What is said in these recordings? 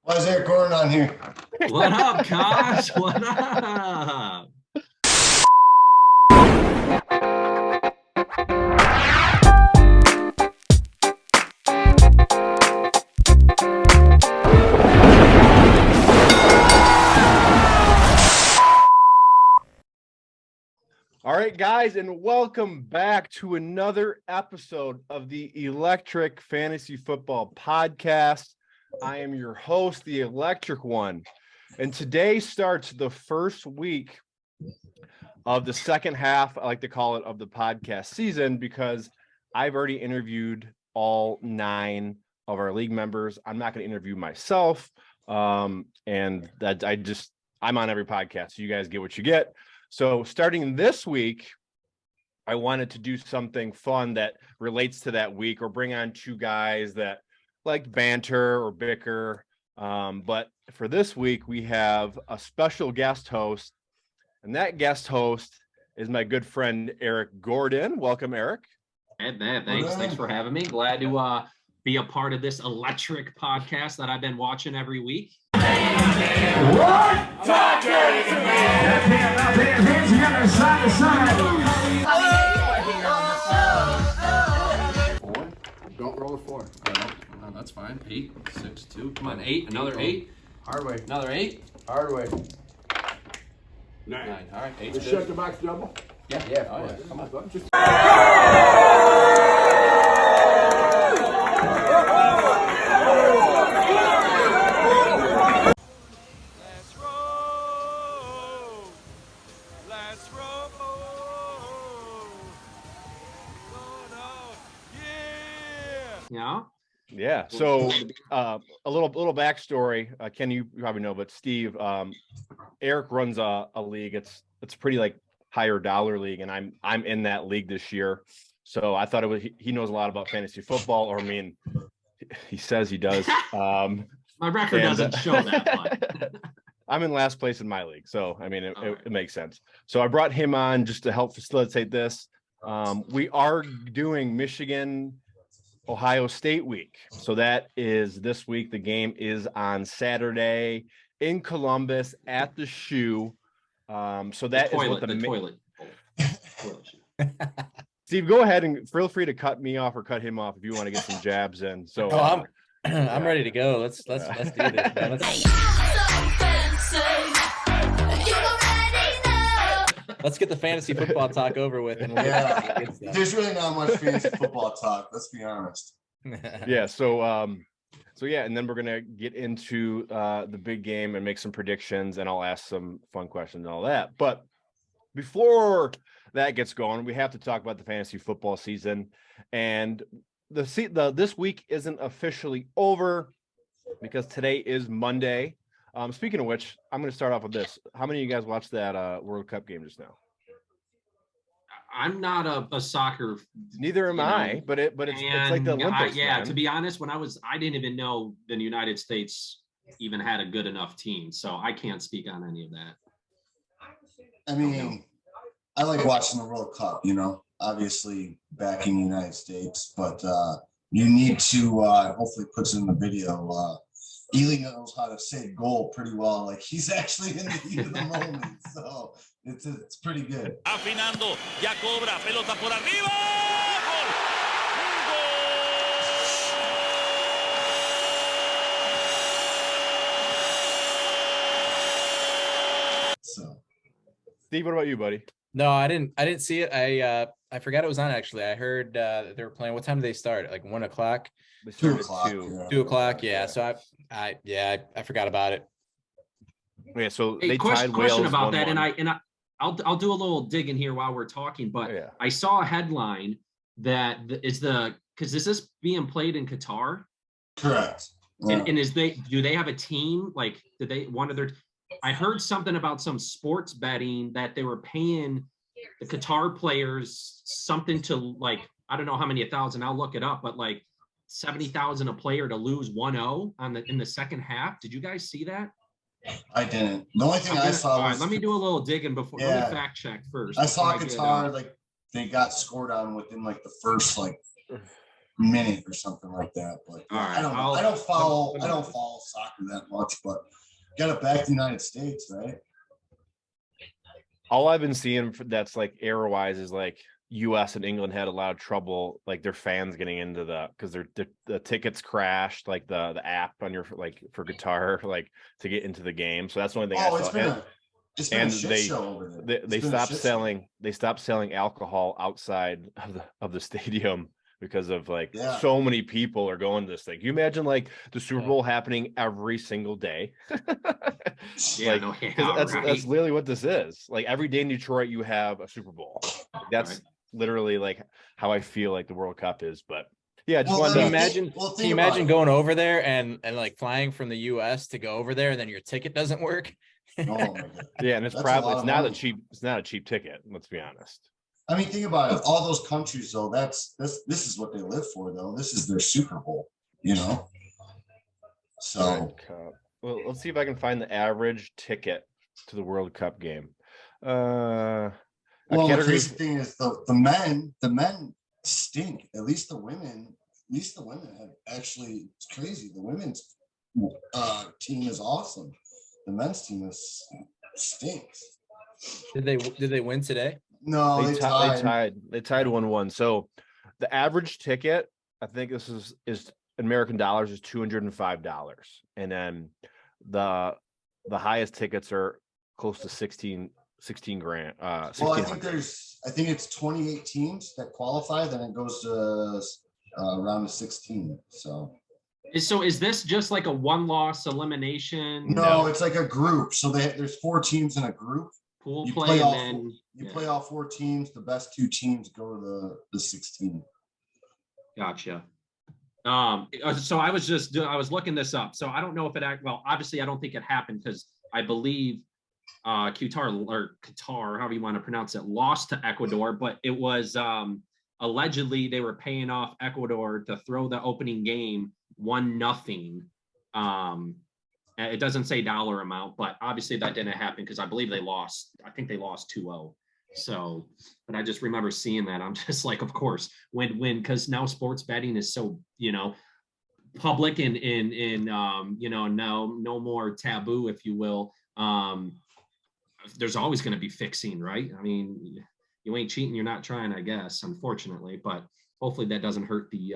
Why is Erick Gordon on here? What up, Kosh? What up? All right, guys, and welcome back to another episode of the Electric Fantasy Football Podcast. I am your host, the Electric One, and today starts the first week of the second half, I like to call it, of the podcast season, because I've already interviewed all 9 of our league members. I'm not going to interview myself, and that I'm on every podcast, so you guys get what you get. So starting this week, I wanted to do something fun that relates to that week, or bring on 2 guys that like banter or bicker. But for this week, we have a special guest host, and that guest host is my good friend, Erick Gordon. Welcome, Erick. Hey, man, thanks for having me. Glad to be a part of this electric podcast that I've been watching every week. What? Talk dirty to me. Hands together, side to side. Don't roll a 4. No, that's fine. 8, 6, 2. Come on, 8. Another 8. Hard way. Another 8. Hard way. 9. All right, 8. Just shut the box double. Yeah. Oh, yeah. Come on. Just... Yeah. So a little backstory. Ken, you probably know, but Steve, Erick runs a league. It's pretty like higher dollar league, and I'm in that league this year. So I thought he knows a lot about fantasy football, or I mean, he says he does. My record doesn't show that much. I'm in last place in my league, so I mean it makes sense. So I brought him on just to help facilitate this. We are doing Michigan Ohio State week. So that is this week. The game is on Saturday in Columbus at the Shoe. So that is what the toilet. Steve, go ahead and feel free to cut me off or cut him off if you want to get some jabs in. So I'm ready to go. Let's do this, man. Let's get the fantasy football talk over with. And there's really not much fantasy football talk. Let's be honest. Yeah. So and then we're gonna get into the big game and make some predictions, and I'll ask some fun questions and all that. But before that gets going, we have to talk about the fantasy football season. And this week isn't officially over because today is Monday. Speaking of which, I'm going to start off with this. How many of you guys watched that World Cup game just now? I'm not a soccer. Neither am I, but it's like the Olympics. To be honest, I didn't even know the United States even had a good enough team, so I can't speak on any of that. I mean, I like watching the World Cup. Obviously backing the United States, but you need to hopefully put it in the video. Ely knows how to say goal pretty well. Like, he's actually in the heat of the moment, so it's pretty good. Afinando, ya cobra, pelota por arriba. Gol. So, Steve, what about you, buddy? No, I didn't see it. I forgot it was on, actually. I heard they were playing. What time did they start? Like 1 o'clock? 2 o'clock. 2 o'clock. Yeah. So I forgot about it. Yeah. So hey, they tied Wales. Question about 1-1. that, and I'll do a little digging here while we're talking. But I saw a headline that is this being played in Qatar? Correct. Yeah. And do they have a team? Like, did they I heard something about some sports betting that they were paying the Qatar players something to, like, I don't know how many 1,000. I'll look it up, but like 70,000 a player to lose 1-0 in the second half. Did you guys see that? I didn't. The only thing I saw was... All right, let me do a little digging before. Yeah. Let me fact check first. I saw Qatar, like, they got scored on within, like, the first, like, minute or something like that. But All right, I don't follow soccer that much, but got it back to the United States, right? All I've been seeing that's like error wise is like US and England had a lot of trouble, like their fans getting into because the tickets crashed, like the app on your like for Qatar, like to get into the game. So that's the only thing I saw. It's been a shit show over there. They stopped selling alcohol outside of the stadium because of so many people are going to this thing. Can you imagine like the Super Bowl happening every single day? That's literally what this is. Like every day in Detroit, you have a Super Bowl. That's literally like how I feel like the World Cup is. But yeah, just wanted to imagine. Can you imagine going over there and like flying from the US to go over there and then your ticket doesn't work? Oh my God. Yeah, and it's not a cheap ticket. Let's be honest. I mean, think about it. All those countries, though, this is what they live for, though. This is their Super Bowl, you know. So, well, let's see if I can find the average ticket to the World Cup game. The crazy thing is the men stink. At least the women have actually. It's crazy. The women's team is awesome. The men's team stinks. Did they win today? No, they tied. They tied 1-1. So the average ticket, I think this is American dollars, is $205, and then the highest tickets are close to 16 grand. Well, I think it's 28 teams that qualify, then it goes to round of 16. So is this just like a one-loss elimination? No, it's like a group. So there's 4 teams in a group. Pool play, play all 4 teams. The best 2 teams go to the 16. Gotcha. So I was looking this up. So I don't know if obviously I don't think it happened because I believe Qatar, however you want to pronounce it, lost to Ecuador, but it was allegedly they were paying off Ecuador to throw the opening game 1-0. It doesn't say dollar amount, but obviously that didn't happen because I believe they lost. I think they lost 2-0. So, but I just remember seeing that. I'm just like, of course, when because now sports betting is so, public and no more taboo, if you will. There's always going to be fixing, right? I mean, you ain't cheating, you're not trying, I guess, unfortunately, but hopefully that doesn't hurt the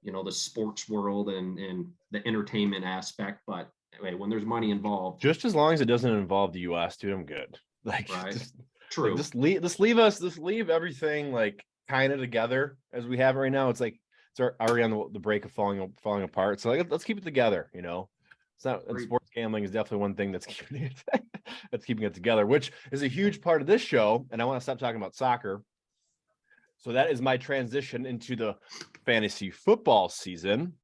the sports world and the entertainment aspect. But anyway, when there's money involved, just as long as it doesn't involve the US, dude, I'm good. Like, right. True. Just leave everything like kind of together as we have it right now. It's like it's already on the break of falling apart. So like, let's keep it together. It's not. Sports gambling is definitely one thing that's keeping it together, which is a huge part of this show. And I want to stop talking about soccer. So that is my transition into the fantasy football season.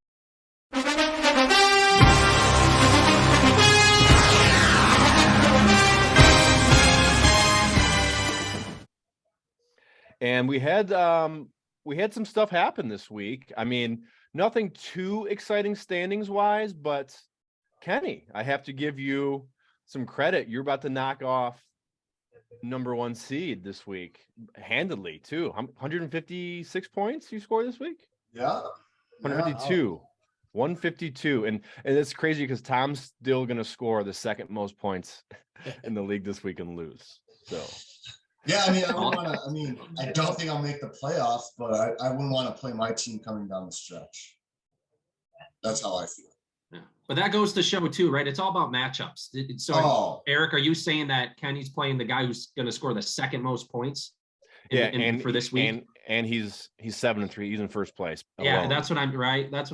And we had some stuff happen this week. I mean, nothing too exciting standings wise, but Kenny, I have to give you some credit. You're about to knock off number 1 seed this week handedly too. 156 points you scored this week. Yeah, 152, and it's crazy because Tom's still going to score the second most points in the league this week and lose. So yeah, I don't think I'll make the playoffs, but I wouldn't want to play my team coming down the stretch. That's how I feel. Yeah. But that goes to show too, right? It's all about matchups. So Eric, are you saying that Kenny's playing the guy who's going to score the second most points? For this week, and he's 7-3. He's in first place. Yeah, alone. That's what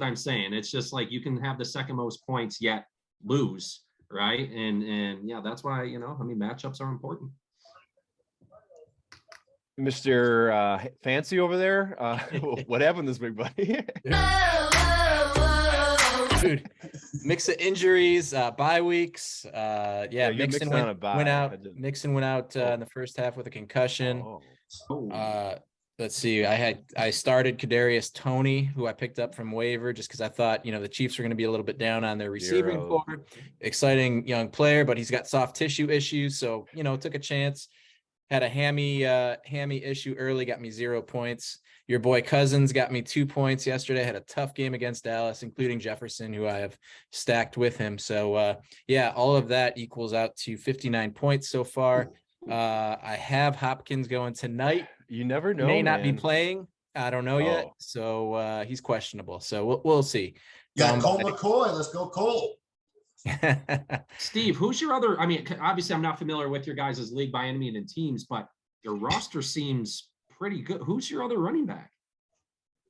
I'm saying. It's just like you can have the second most points yet lose, right? And yeah, that's why matchups are important. Mr. Fancy over there, what happened this week, buddy? Dude, mix of injuries, bye weeks. Mixon went out. Mixon went out in the first half with a concussion. Let's see. I started Kadarius Toney, who I picked up from waiver just because I thought the Chiefs were going to be a little bit down on their receiving core. Exciting young player, but he's got soft tissue issues, so took a chance. had a hammy issue early, got me 0 points. Your boy Cousins got me 2 points yesterday. Had a tough game against Dallas, including Jefferson, who I have stacked with him. So yeah, all of that equals out to 59 points so far. I have Hopkins going tonight. You never know. May not be playing. I don't know yet. So he's questionable. So we'll see. Yeah, Colt McCoy. Let's go, Colt. Steve, who's your other? I mean, obviously, I'm not familiar with your guys' league by any means and teams, but your roster seems pretty good. Who's your other running back?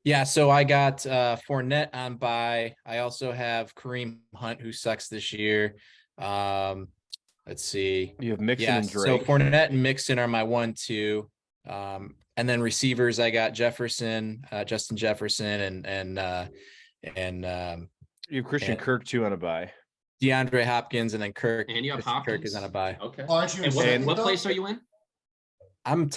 Yeah, so I got Fournette on bye. I also have Kareem Hunt, who sucks this year. Let's see. You have Mixon and Drake. So Fournette and Mixon are my 1-2. And then receivers, I got Jefferson, Justin Jefferson, and you have Christian Kirk too on a bye. DeAndre Hopkins, and then Kirk. And you have Hopkins. Kirk is on a bye. Okay. Aren't you what place are you in? Am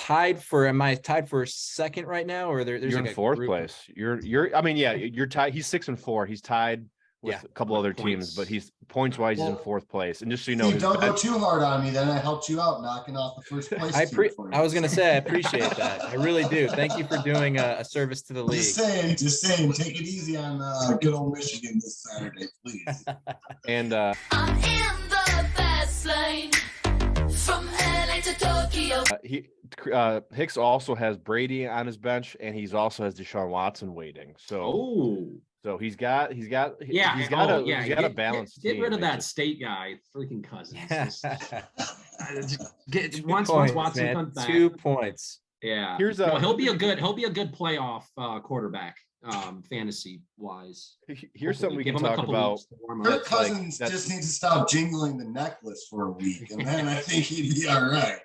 I tied for second right now, or there's you're like in fourth place? You're I mean, yeah, you're tied. He's 6-4. He's tied with a couple other teams, but he's points wise, he's in fourth place. And just so you know, Steve, don't go too hard on me. Then I helped you out knocking off the first place. I was gonna say I appreciate that. I really do. Thank you for doing a service to the league. Just saying, take it easy on good old Michigan this Saturday, please. And I'm in the fast lane from LA to Tokyo. Hicks also has Brady on his bench, and he's also has Deshaun Watson waiting. So he's got a balance. Get rid of that state guy, freaking Cousins. Once Watson comes back, 2 points. Yeah, he'll be a good playoff quarterback, fantasy wise. Here's something we can talk about. Kirk Cousins just needs to stop jingling the necklace for a week, and then I think he'd be all right.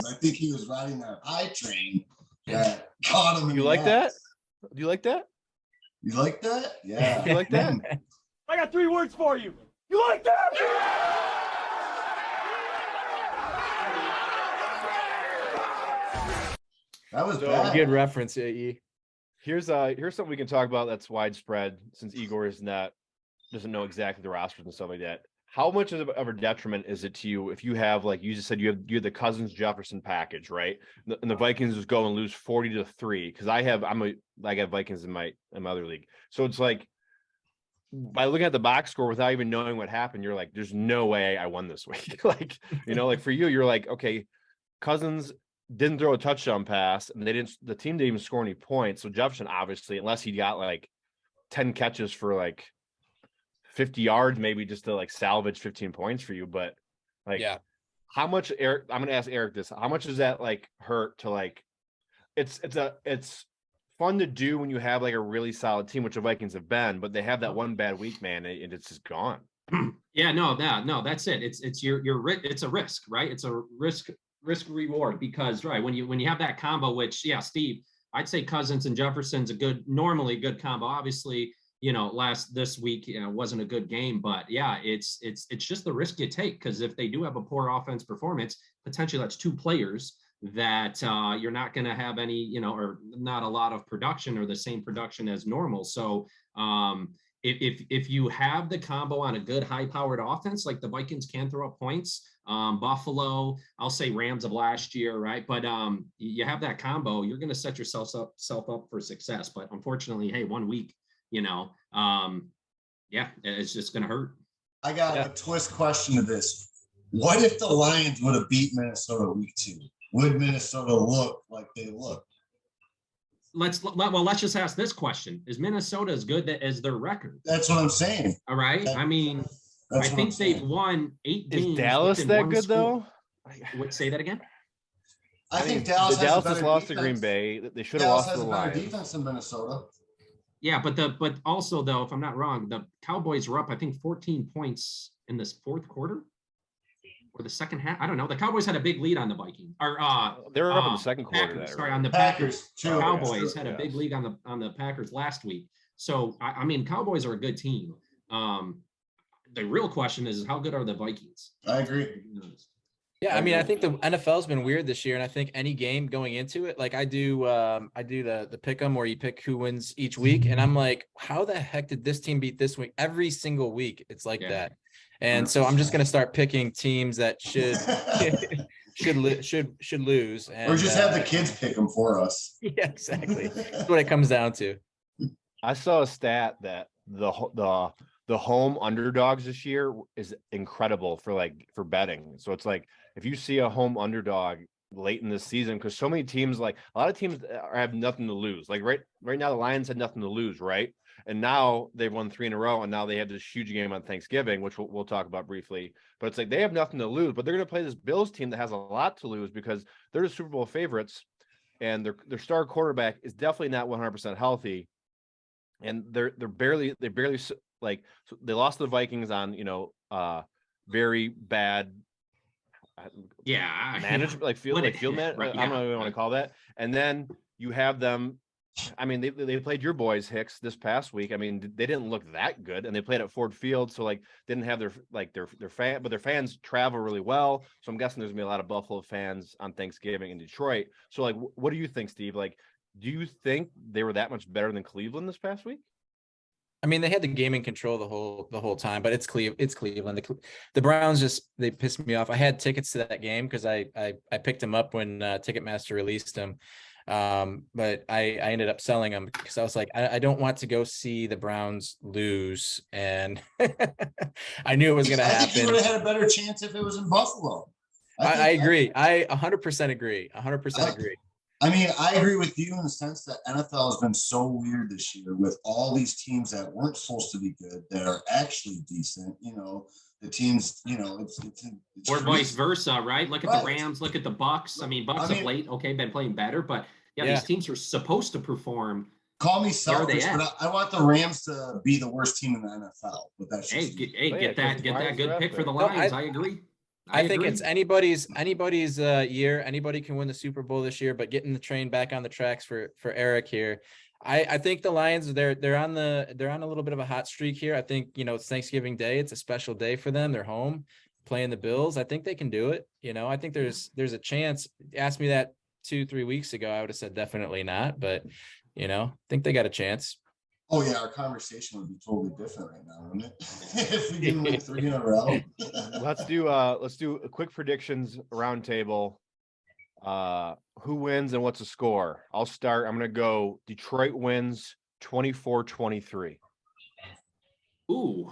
I think he was riding that high train that caught him. You like that? Do you like that? You like that? Yeah. You like that? I got 3 words for you. You like that? That was bad. Good reference, AE. Here's something we can talk about that's widespread, since Igor doesn't know exactly the rosters and stuff like that. How much of a detriment is it to you if you have, like you just said, you have the Cousins Jefferson package, right? And the Vikings just go and lose 40-3 because I got Vikings in my other league. So it's like, by looking at the box score without even knowing what happened, you're like, there's no way I won this week. Like, like for you, you're like, okay, Cousins didn't throw a touchdown pass, and the team didn't even score any points. So Jefferson, obviously, unless he got like 10 catches for like 50 yards, maybe just to like salvage 15 points for you. But like, how much, Eric, I'm going to ask Eric this, how much does that like hurt to like, it's fun to do when you have like a really solid team, which the Vikings have been, but they have that one bad week, man, and it's just gone. Yeah, no, that's it. It's it's a risk, right? It's a risk reward because when you have that combo, which Steve, I'd say Cousins and Jefferson's normally a good combo. Obviously, this week wasn't a good game, but it's just the risk you take, because if they do have a poor offense performance, potentially that's 2 players that you're not going to have any, or not a lot of production or the same production as normal. So if you have the combo on a good high-powered offense, like the Vikings can throw up points, Buffalo, I'll say Rams of last year, right? But you have that combo, you're going to set yourself up for success. But unfortunately, hey, 1 week, it's just going to hurt. I got a twist question to this. What if the Lions would have beat Minnesota week 2? Would Minnesota look like they look? Let's just ask this question. Is Minnesota as good as their record? That's what I'm saying. All right. I mean, I think they've won 8 games. Is Dallas that good though? Say that again. I think Dallas has lost to Green Bay. They should have lost to the Lions. Defense in Minnesota. Yeah, but also though, if I'm not wrong, the Cowboys were up, I think, 14 points in this fourth quarter. Or the second half, I don't know. The Cowboys had a big lead on the Vikings. They were up in the second quarter. On the Packers. Cowboys had a big lead on the Packers last week. So, I mean, Cowboys are a good team. The real question is how good are the Vikings? I agree. Yeah, I mean, I think the NFL's been weird this year, and I think any game going into it, like I do the pick 'em where you pick who wins each week, and I'm like, how the heck did this team beat this week? Every single week, it's like that, and so I'm just gonna start picking teams that should lose, and, or just have the kids pick them for us. Yeah, exactly. That's what it comes down to. I saw a stat that the home underdogs this year is incredible for betting. So it's like if you see a home underdog late in the season, because so many teams, like a lot of teams have nothing to lose. Like right now, the Lions had nothing to lose, right? And now they've won 3 in a row, and now they have this huge game on Thanksgiving, which we'll talk about briefly. But it's like they have nothing to lose, but they're going to play this Bills team that has a lot to lose because they're the Super Bowl favorites, and their star quarterback is definitely not 100% healthy, and they barely like, so they lost to the Vikings on, very bad management, like field man. Right, I don't know what you want to call that. And then you have them. I mean, they played your boys Hicks this past week. I mean, they didn't look that good, and they played at Ford Field, so like didn't have their fans travel really well. So I'm guessing there's gonna be a lot of Buffalo fans on Thanksgiving in Detroit. So like, what do you think, Steve? Like, do you think they were that much better than Cleveland this past week? I mean, they had the game in control the whole time, but it's Cleveland. The Browns they pissed me off. I had tickets to that game because I picked them up when Ticketmaster released them, but I ended up selling them because I was like, I don't want to go see the Browns lose, and I knew it was going to happen. I think you would have had a better chance if it was in Buffalo. I agree. I 100% agree. 100% agree. I mean, I agree with you in the sense that NFL has been so weird this year with all these teams that weren't supposed to be good that are actually decent. The teams, it's or vice versa, right? Look at the Rams, look at the Bucks. I mean, Bucks of late, been playing better, but these teams are supposed to perform. Call me selfish, but I want the Rams to be the worst team in the NFL. But that's get that good pick for the Lions. I agree. I think it's anybody's year. Anybody can win the Super Bowl this year, but getting the train back on the tracks for Eric here. I think the Lions, they're on a little bit of a hot streak here. I think, it's Thanksgiving Day. It's a special day for them. They're home playing the Bills. I think they can do it. I think there's a chance. Ask me that 2-3 weeks ago, I would have said definitely not, but I think they got a chance. Oh yeah, our conversation would be totally different right now, wouldn't it? If we didn't win 3 in a row. Let's do a quick predictions roundtable. Who wins and what's the score? I'll start. I'm gonna go Detroit wins 24-23. Ooh.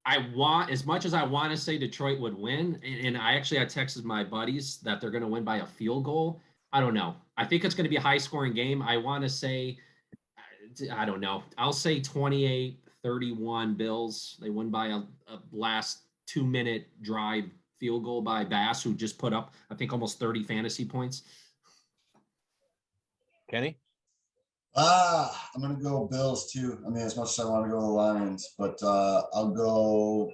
As much as I want to say Detroit would win, and I texted my buddies that they're gonna win by a field goal. I don't know. I think it's gonna be a high scoring game. I want to say, I don't know. I'll say 28-31 Bills. They win by a last 2-minute drive field goal by Bass, who just put up, I think, almost 30 fantasy points. Kenny? I'm going to go Bills too. I mean, as much as I want to go the Lions, but I'll go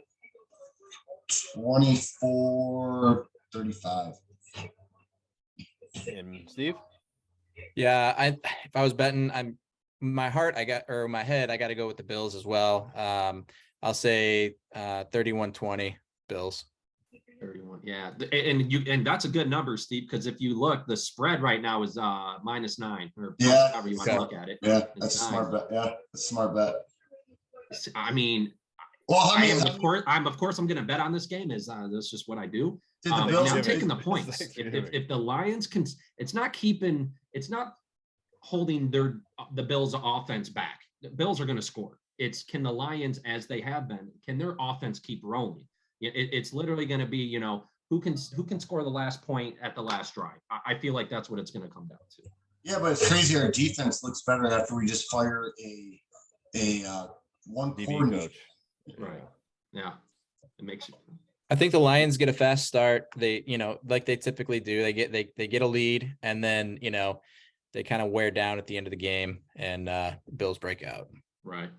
24-35. And Steve? Yeah, if I was betting, my head, I got to go with the Bills as well. I'll say 31-20 Bills. 31, yeah, and that's a good number, Steve, because if you look, the spread right now is -9, or however you want to look at it. Yeah, that's a smart bet. Yeah, that's a smart bet. I mean, of course I'm going to bet on this game. That's just what I do. I'm taking the points. If the Lions can, it's not holding the Bills' offense back. The Bills are going to score. Can the Lions, as they have been, can their offense keep rolling? It's literally going to be, who can score the last point at the last drive. I feel like that's what it's going to come down to. Yeah, but it's crazy. Our defense looks better after we just fire a one coach. Right. Yeah. It makes you. I think the Lions get a fast start. They, like they typically do. They get a lead, and then they kind of wear down at the end of the game, and Bills break out. Right.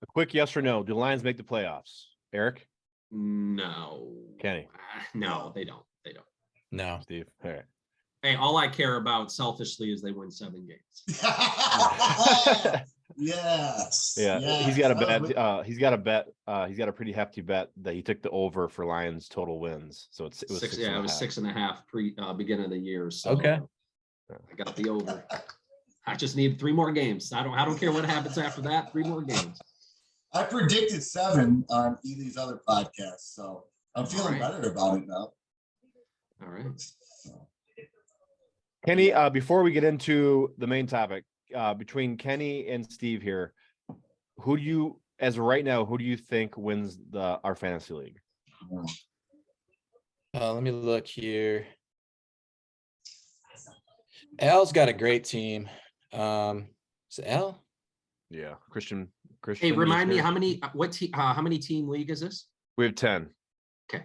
A quick yes or no: do the Lions make the playoffs? Eric? No. Kenny? No, they don't. No. Steve? All right. Hey, all I care about selfishly is they win 7 games. Yes. Yeah, yes. he's got a bet. He's got a pretty hefty bet that he took the over for Lions total wins. So it was six. Yeah, it was 6.5 beginning of the year. So Okay. I got the over. I just need 3 more games. I don't care what happens after that. 3 more games. I predicted 7 on Ely's other podcast, so I'm feeling better about it now. All right. Kenny, before we get into the main topic, between Kenny and Steve here, who do you think wins our fantasy league? Let me look here. Al's got a great team. Is it Al? Yeah, Christian. Hey, remind me how many team league is this? We have 10. Okay.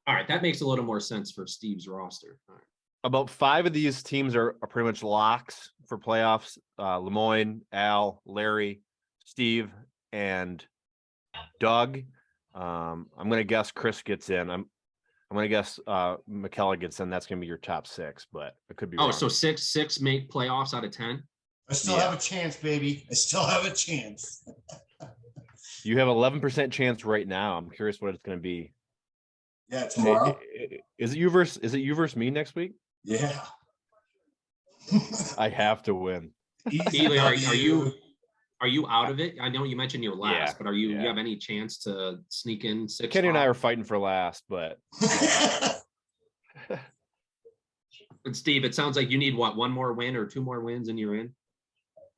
All right, that makes a little more sense for Steve's roster. All right. About 5 of these teams are pretty much locks for playoffs. Lemoyne, Al, Larry, Steve, and Doug. I'm gonna guess Chris gets in. I'm gonna guess McKellar gets in. That's gonna be your top 6, but it could be wrong. So six make playoffs out of 10. I still have a chance, baby. I still have a chance. You have 11% chance right now. I'm curious what it's gonna be. Yeah, tomorrow. Is it you versus me next week? Yeah. I have to win. Ely, are you out of it? I know you mentioned you're last, but you have any chance to sneak in 6? Kenny and I are fighting for last, but and Steve, it sounds like you need 1 more win or 2 more wins and you're in.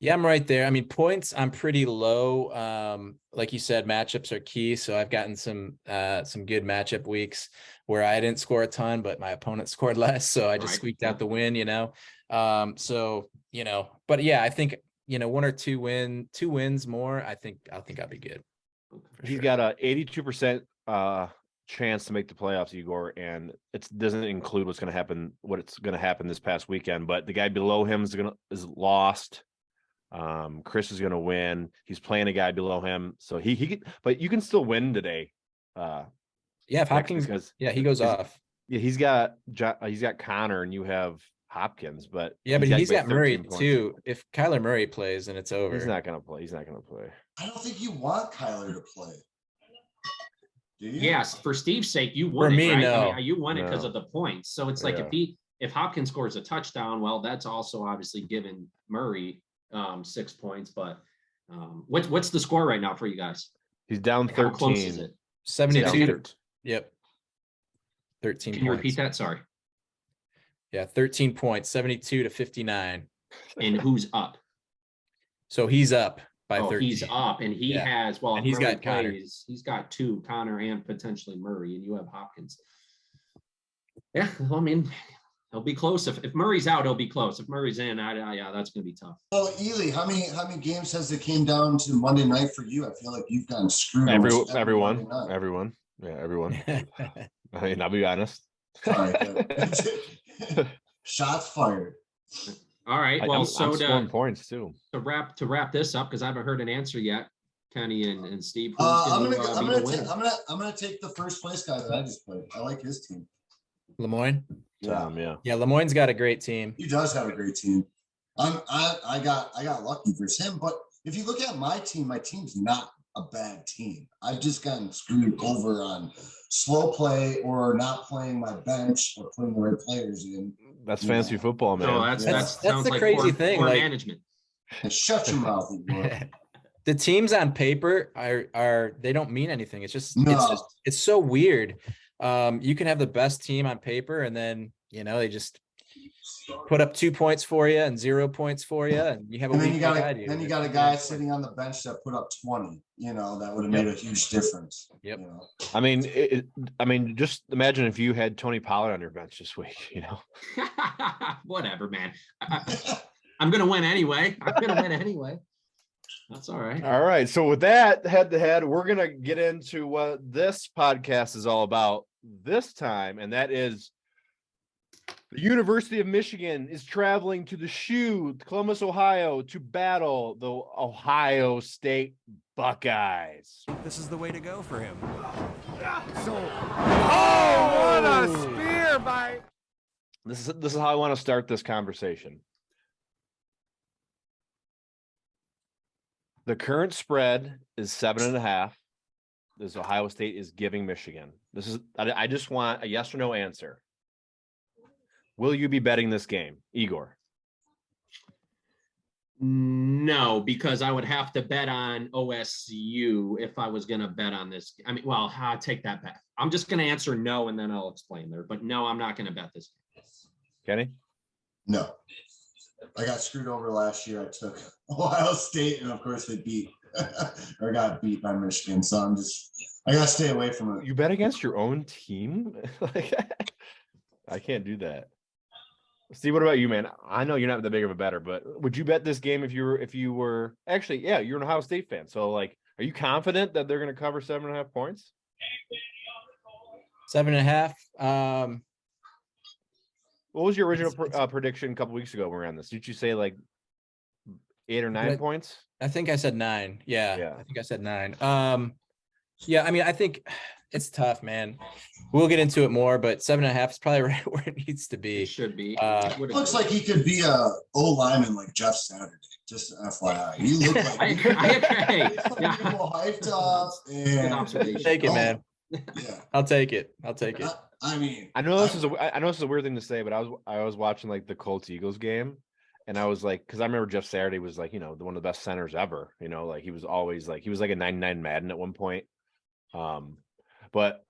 Yeah, I'm right there. I mean, points, I'm pretty low. Like you said, matchups are key. So I've gotten some good matchup weeks where I didn't score a ton, but my opponent scored less. So I just squeaked out the win, So, but yeah, I think, 1 or 2 wins more. I think I'll be good. He's got a 82% chance to make the playoffs, Igor, and it doesn't include what's going to happen this past weekend. But the guy below him is lost. Chris is going to win. He's playing a guy below him, so he but you can still win today. If Hopkins, he goes off. Yeah, he's got Connor, and you have Hopkins, but he's got Murray too. If Kyler Murray plays, then it's over. He's not going to play. I don't think you want Kyler to play. Do you? Yes, for Steve's sake, you won it. For me, right? no. I mean, you won it because of the points. So it's like if Hopkins scores a touchdown, well, that's also obviously given Murray 6 points. But what's the score right now for you guys? He's down 13. How close is it? 72. Yep. 13. Can you repeat that? Sorry. Yeah, 13 points, 72 to 59. And who's up? So he's up by 13. He's up, and he has and he's got Connor. He's got 2, Connor and potentially Murray, and you have Hopkins. Yeah, well, I mean, it'll be close. If Murray's out, it'll be close. If Murray's in, that's going to be tough. Well, Ely, how many games has it came down to Monday night for you? I feel like you've gotten screwed. Everyone. Yeah, everyone. I mean, I'll be honest. All right, shots fired. All right. Well, I'm scoring points too. To wrap this up, because I haven't heard an answer yet, Kenny and Steve. I'm gonna take the first place guy that I just played. I like his team. Lemoyne. Yeah. Lemoyne's got a great team. He does have a great team. I got lucky versus him, but if you look at my team's not a bad team. I've just gotten screwed over on slow play or not playing my bench or putting the right players in. That's fantasy football, man. No, that's the like crazy thing. Like management. Shut your mouth. The teams on paper are they don't mean anything. It's just it's so weird. You can have the best team on paper, and then they just put up 2 points for you and 0 points for you, and you have a weak idea. Then you got a guy sitting on the bench that put up 20. That would have made a huge difference. Yep. I mean, just imagine if you had Tony Pollard on your bench this week. Whatever, man. I'm gonna win anyway. That's all right. All right. So with that head-to-head, we're gonna get into what this podcast is all about this time, and that is the University of Michigan is traveling to the SHU, Columbus, Ohio, to battle the Ohio State Buckeyes. This is the way to go for him. What a spear by! This is how I want to start this conversation. The current spread is 7.5. This Ohio State is giving Michigan. I just want a yes or no answer. Will you be betting this game, Igor? No, because I would have to bet on OSU if I was going to bet on this. I mean, well, I'll take that back. I'm just going to answer no, and then I'll explain there. But no, I'm not going to bet this game. Kenny? No. I got screwed over last year. I took Ohio State, and of course they beat or got beat by Michigan. So I got to stay away from it. You bet against your own team? I can't do that. Steve, what about you, man? I know you're not that big of a bettor, but would you bet this game if you were actually, yeah, you're an Ohio State fan. So like, are you confident that they're going to cover 7.5 points? 7.5. What was your original prediction a couple weeks ago when we were on this? Did you say like 8 or 9 points? I think I said 9. Yeah. I think I said 9. Yeah, I mean, I think it's tough, man. We'll get into it more, but 7.5 is probably right where it needs to be. It should be. Looks like he could be a O-lineman like Jeff Saturday. Just FYI, you look like I agree. Yeah. Hyped up. Good observation. Take it, man. Yeah, I'll take it. I mean, I know this is a weird thing to say, but I was watching like the Colts Eagles game, and I was like, because I remember Jeff Saturday was like, one of the best centers ever. Like he was always like, he was like a 99 Madden at one point. But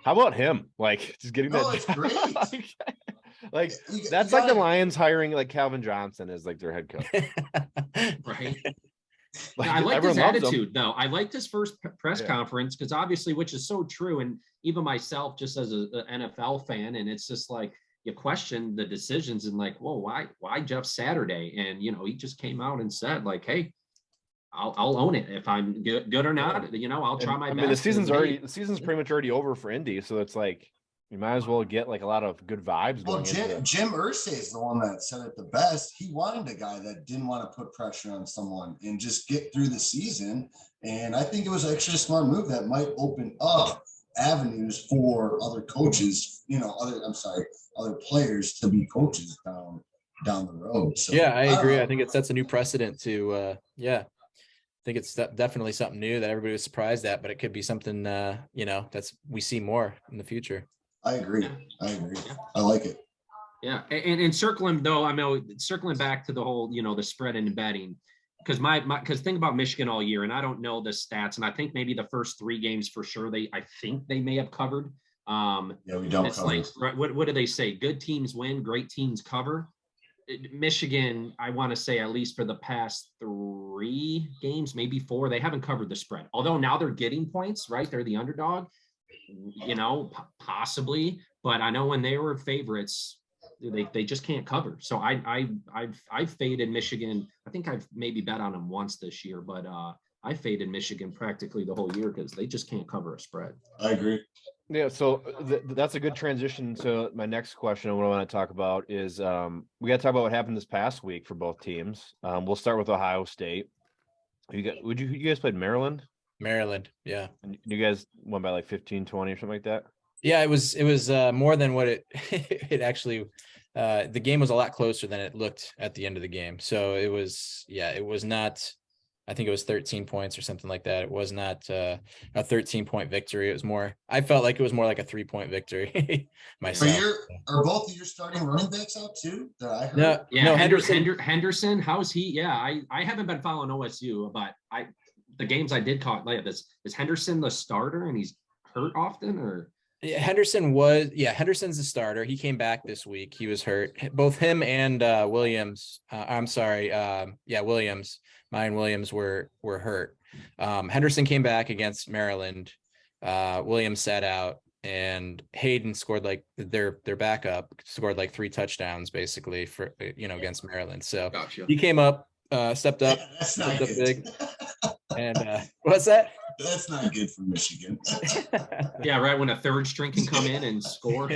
how about him? Like just getting that. It's great. like that's like the Lions hiring like Calvin Johnson as like their head coach. Right. Like, I like his attitude, though. I liked his first press conference because obviously, which is so true. And even myself, just as an NFL fan, and it's just like you question the decisions and like, whoa, why Jeff Saturday? And he just came out and said like, hey, I'll own it if I'm good or not. I'll try my best. The season's pretty much already over for Indy, so it's like you might as well get like a lot of good vibes. Well, Jim Irsay is the one that said it the best. He wanted a guy that didn't want to put pressure on someone and just get through the season. And I think it was actually a smart move that might open up avenues for other coaches, other players to be coaches down the road. So yeah, I agree. I think it sets a new precedent to I think it's definitely something new that everybody was surprised at, but it could be something that's we see more in the future. I agree. I like it. Yeah, and circling back to the whole the spread and betting, because think about Michigan all year, and I don't know the stats, and I think maybe the first 3 games for sure I think they may have covered. We don't. It's cover. Like what do they say? Good teams win, great teams cover. Michigan, I want to say at least for the past 3 games, maybe 4, they haven't covered the spread. Although now they're getting points, right? They're the underdog, possibly. But I know when they were favorites, they just can't cover. So I've faded Michigan. I think I've maybe bet on them once this year, but I faded Michigan practically the whole year because they just can't cover a spread. I agree. Yeah, so that's a good transition to my next question. And what I want to talk about is we got to talk about what happened this past week for both teams. We'll start with Ohio State. You guys played Maryland? Maryland, yeah. And you guys won by like 15-20 or something like that? Yeah, it was more than what it actually. The game was a lot closer than it looked at the end of the game. So it was not. I think it was 13 points or something like that. It was not a 13-point victory. It was more. I felt like it was more like a 3-point victory myself. Are both of your starting running backs out too? That I heard? No, Henderson. How's he? Yeah, I haven't been following OSU, but the games I did caught like this. Is Henderson the starter and he's hurt often or? Yeah, Henderson's the starter. He came back this week. He was hurt. Both him and Williams. Williams. Mine Williams were hurt. Henderson came back against Maryland. Williams sat out, and Hayden scored like their backup scored like 3 touchdowns basically for against Maryland. So Gotcha. He came up, stepped up, big. And what's that? That's not good for Michigan. Yeah, right. When a third string can come in and score.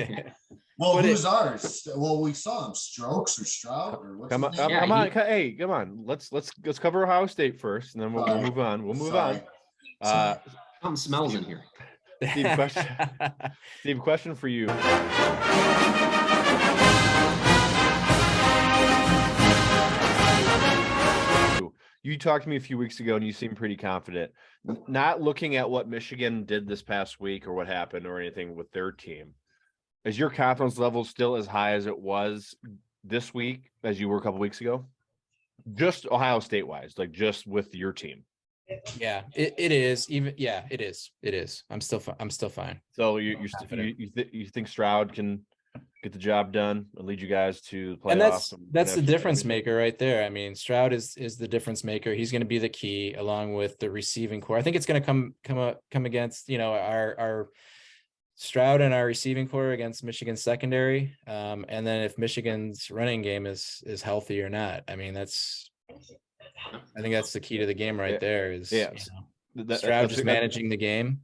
Well, who's ours? Well, we saw him. Strokes or Stroud or what's come on. Let's cover Ohio State first, and then we'll move on. We'll move on. Something smells in here. Steve, question for you. you talked to me a few weeks ago and you seemed pretty confident. Not looking at what Michigan did this past week or what happened or anything with their team, is your confidence level still as high as it was this week as you were a couple weeks ago? Just Ohio State wise, like just with your team. Yeah, it is. It is. I'm still fine. So you think Stroud can get the job done and lead you guys to playoffs? And that's the difference maker right there. I mean, Stroud is the difference maker. He's going to be the key along with the receiving core. I think it's going to come against, our Stroud and our receiving core against Michigan's secondary. And then if Michigan's running game is healthy or not, I mean, I think that's the key to the game right there is Stroud just managing the game.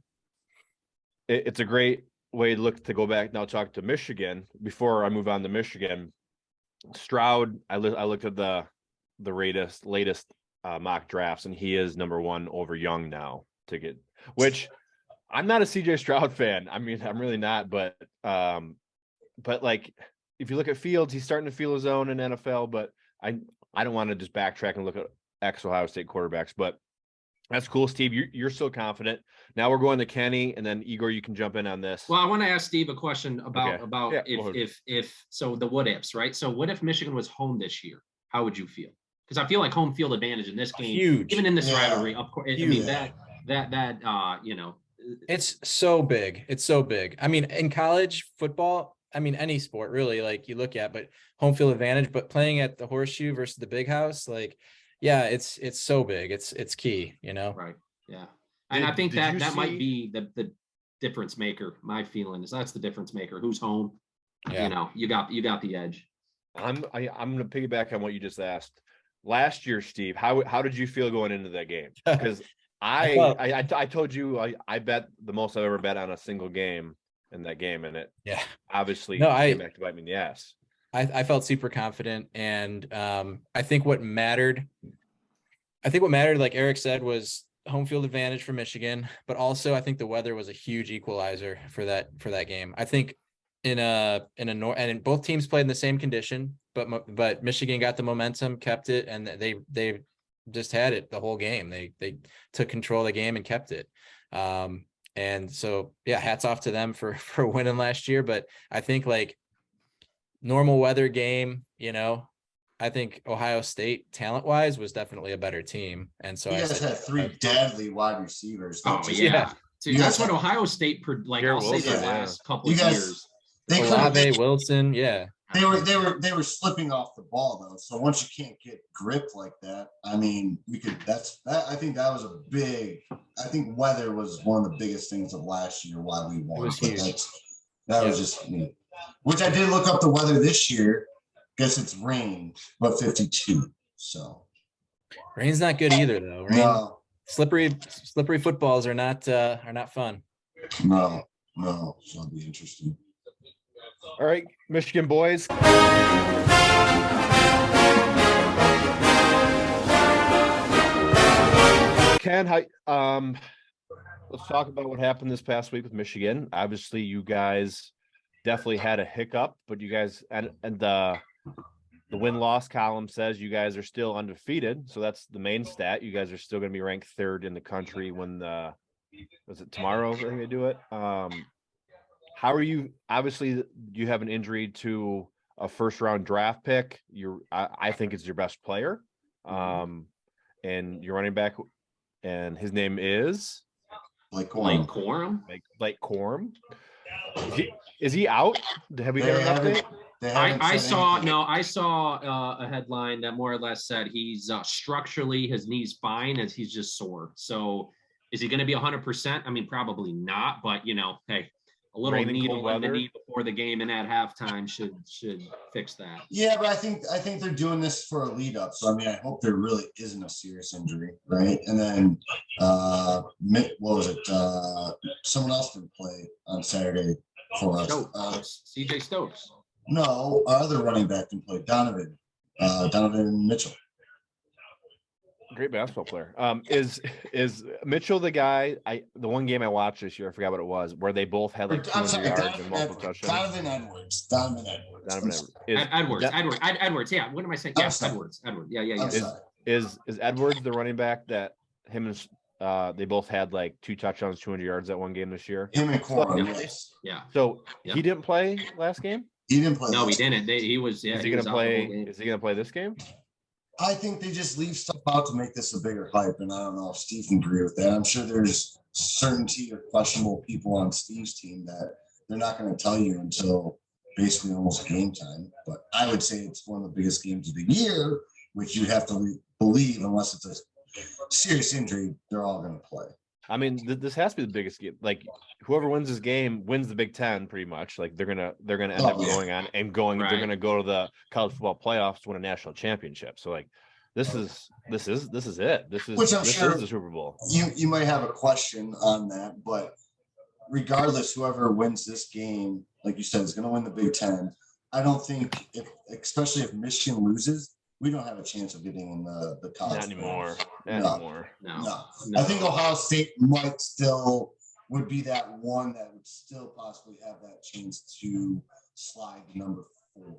It's a great way to go back now, talk to Michigan before I move on to Michigan. Stroud, I looked at the latest mock drafts, and he is number 1 over Young now which I'm not a CJ Stroud fan. I mean, I'm really not, but like if you look at Fields, he's starting to feel his own in NFL, but I don't want to just backtrack and look at ex-Ohio State quarterbacks, but that's cool, Steve. You're still confident. Now we're going to Kenny, and then Igor, you can jump in on this. Well, I want to ask Steve a question about if so the what ifs, right? So what if Michigan was home this year? How would you feel? Because I feel like home field advantage in this game, huge, even in this rivalry. Of course, I mean that it's so big. It's so big. I mean, in college football, I mean, any sport really, like you look at, but home field advantage, but playing at the Horseshoe versus the Big House, like, yeah, it's so big. It's key, Right. Yeah. And I think that might be the difference maker. My feeling is that's the difference maker. Who's home? Yeah. You got the edge. I'm going to piggyback on what you just asked. Last year, Steve, how did you feel going into that game? Because I told you I bet the most I've ever bet on a single game in that game, and it obviously came back to bite me in the ass. I felt super confident, and I think what mattered, like Eric said, was home field advantage for Michigan, but also I think the weather was a huge equalizer for that game. I think and both teams played in the same condition, but Michigan got the momentum, kept it, and they just had it the whole game. They took control of the game and kept it. And so, hats off to them for winning last year. But I think like normal weather game, I think Ohio State talent wise was definitely a better team. And so you guys had 3 deadly wide receivers. Dude, that's what Ohio State I'll say the last couple of years. Olave, Wilson, They were slipping off the ball though. So once you can't get grip like that, I mean, I think that was I think weather was one of the biggest things of last year why we won. It was huge. That was just me. Which I did look up the weather this year. Guess it's rain, but 52. So rain's not good either though. Rain, no. Slippery footballs are not fun. No. So it'll be interesting. All right, Michigan boys. Ken, let's talk about what happened this past week with Michigan. Obviously, you guys definitely had a hiccup, but you guys and the win-loss column says you guys are still undefeated. So that's the main stat. You guys are still going to be ranked 3rd in the country when was it tomorrow they're going to do it? How are you? Obviously, you have an injury to a first-round draft pick. I think it's your best player, and your running back, and his name is Blake Corum. Blake Corum. Is he out? Have we got an update? I saw a headline that more or less said he's structurally his knee's fine, as he's just sore. So, is he going to be 100%? I mean, probably not. But hey. A little needle in the knee before the game and at halftime should fix that. Yeah, but I think they're doing this for a lead up. So I mean, I hope there really isn't a serious injury, right? And then what was it? Someone else didn't play on Saturday for us. CJ Stokes. No, our other running back didn't play. Donovan Mitchell. Great basketball player. Is Mitchell the guy? The one game I watched this year, I forgot what it was, where they both had like 200 yards and multiple touchdowns. Donovan Edwards. Edwards. Yeah. What am I saying? Yes, Edwards. Yeah. Is Edwards the running back that him and they both had like 2 touchdowns, 200 yards that one game this year? Him and Corn, yes. Yeah. So he didn't play last game? He didn't play. No, he didn't. He was. Yeah. Is he going to play? Is he going to play this game? I think they just leave stuff out to make this a bigger hype, and I don't know if Steve can agree with that. I'm sure there's certainty or questionable people on Steve's team that they're not going to tell you until basically almost game time. But I would say it's one of the biggest games of the year, which you have to believe, unless it's a serious injury, they're all going to play. I mean, this has to be the biggest game. Like, whoever wins this game wins the Big Ten, pretty much. Like, they're gonna end up going on and going. Right. They're gonna go to the college football playoffs to win a national championship. So, like, this is it. This is the Super Bowl. You might have a question on that, but regardless, whoever wins this game, like you said, is going to win the Big Ten. I don't think, especially if Michigan loses, we don't have a chance of getting in the college. Not anymore. No. I think Ohio State would be that one that would still possibly have that chance to slide to number 4.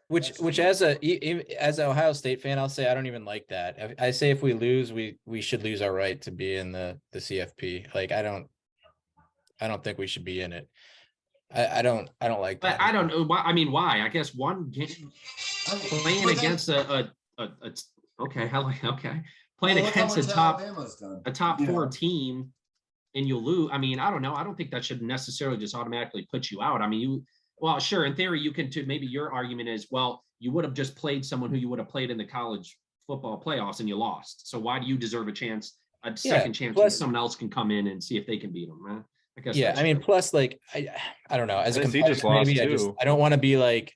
Which as an Ohio State fan, I'll say I don't even like that. I say if we lose, we should lose our right to be in the CFP. Like, I don't think we should be in it. I don't like that. I don't know. I mean, why? I guess one game playing against playing against a top 4 team, and you lose. I mean, I don't know. I don't think that should necessarily just automatically put you out. I mean, sure, in theory, you can. Maybe your argument is, well, you would have just played someone who you would have played in the college football playoffs, and you lost. So why do you deserve a second chance when someone else can come in and see if they can beat them, right? I guess. Yeah, I mean, plus, like, I don't know. As a competitor, maybe I don't want to be like,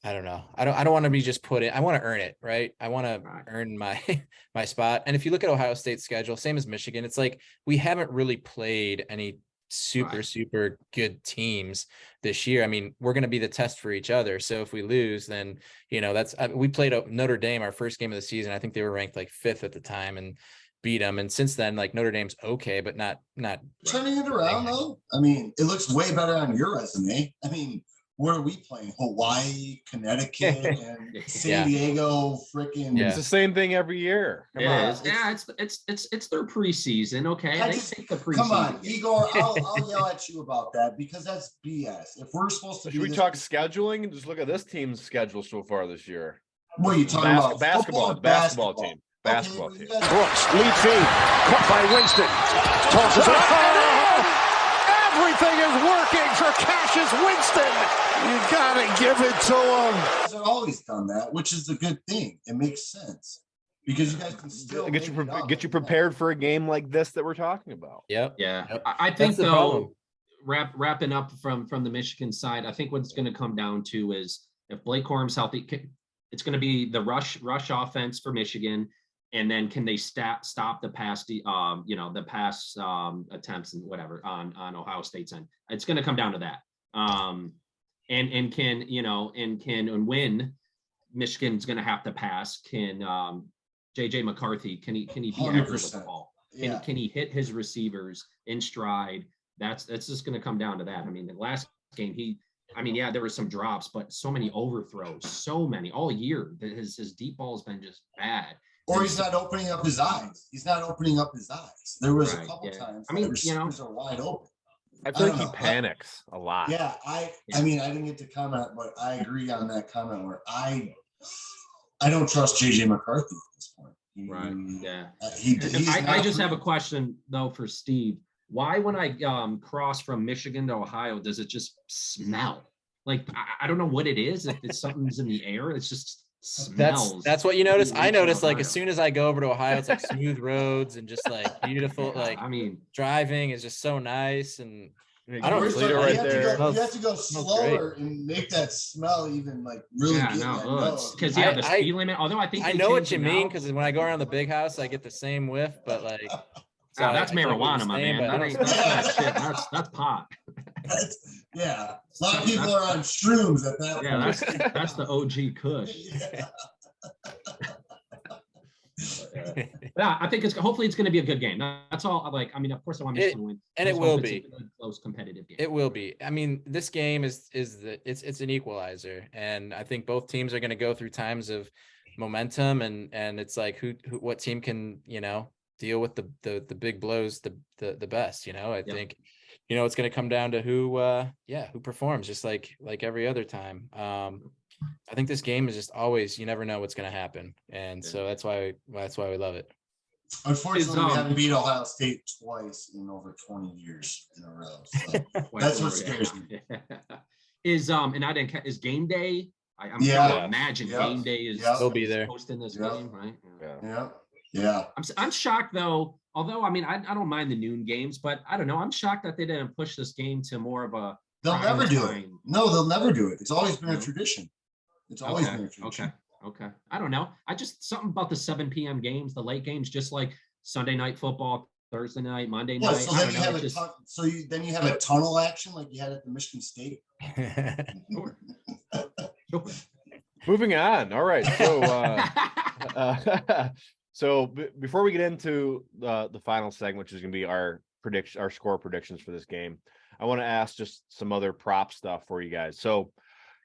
I don't know. I don't want to be just put in. I want to earn it, right? I want to earn my spot. And if you look at Ohio State's schedule, same as Michigan, it's like we haven't really played any super good teams this year. I mean, we're going to be the test for each other. So if we lose, then, we played Notre Dame our first game of the season. I think they were ranked like 5th at the time and beat them. And since then, like, Notre Dame's okay, but not turning it around though. I mean, it looks way better on your resume. I mean, where are we playing? Hawaii, Connecticut, and San Diego. Freaking, it's the same thing every year. It's their preseason. Okay, take the preseason. Come on, Igor. I'll yell at you about that because that's BS. If we're supposed to, should we talk scheduling and just look at this team's schedule so far this year? What are you talking about? Basketball team. Basketball team. Brooks, lead feed, caught by Winston. Tosses it up. Everything is working for Cassius Winston. You gotta give it to him. They've always done that, which is a good thing. It makes sense because you guys can still get you prepared for a game like this that we're talking about. Yep. Yeah. I think though, wrapping up from the Michigan side, I think what it's going to come down to is if Blake Corum's healthy, it's going to be the rush offense for Michigan. And then can they stop the pass, the pass attempts and whatever on Ohio State's end? It's going to come down to that. And when Michigan's going to have to pass, can JJ McCarthy can he be accurate with the ball? Can he hit his receivers in stride? That's just going to come down to that. I mean, the last game there were some drops, but so many overthrows, all year. His deep ball has been just bad. Or he's not opening up his eyes. There was a couple times. I mean, receivers are wide open. I feel like he panics a lot. Yeah, I mean, I didn't get to comment, but I agree on that comment where I don't trust JJ McCarthy at this point. Right. Yeah. I just have a question though for Steve. Why, when I cross from Michigan to Ohio, does it just smell? Like I don't know what it is. If it's something's in the air, it's just smells. That's what you notice. I noticed like as soon as I go over to Ohio, it's like smooth roads and just like beautiful. Like, I mean, driving is just so nice. And I don't you have to go slower and make that smell even like really good. Because the speed limit. Although I know what you mean, because when I go around the big house, I get the same whiff, but like that's marijuana, my man. That's not shit. That's pot. A lot of people are on shrooms at that point. Yeah, that's the OG Kush. Yeah, I think hopefully it's going to be a good game. That's all. Of course I want Michigan to win, and it will be a close competitive game. It will be. I mean, this game it's an equalizer, and I think both teams are going to go through times of momentum, and it's like who what team can, deal with the big blows the best. I think, it's going to come down to who performs, just like every other time. I think this game is just always, you never know what's going to happen, and so that's why we love it. Unfortunately, we haven't beat Ohio State twice in over 20 years in a row. So that's what scares me. Is game day? I'm trying to imagine game day is he'll be there hosting this game, right? Yeah. I'm shocked though. Although I don't mind the noon games, but I don't know. I'm shocked that they didn't push this game to more of a. They'll never do it. No, they'll never do it. It's always been a tradition. It's always been a tradition. Okay. I don't know. Something about the 7 p.m. games, the late games, just like Sunday night football, Thursday night, Monday night. So then you have a tunnel action like you had at the Michigan State. Sure. Moving on. All right. So, before we get into the final segment, which is going to be our score predictions for this game, I want to ask just some other prop stuff for you guys. So,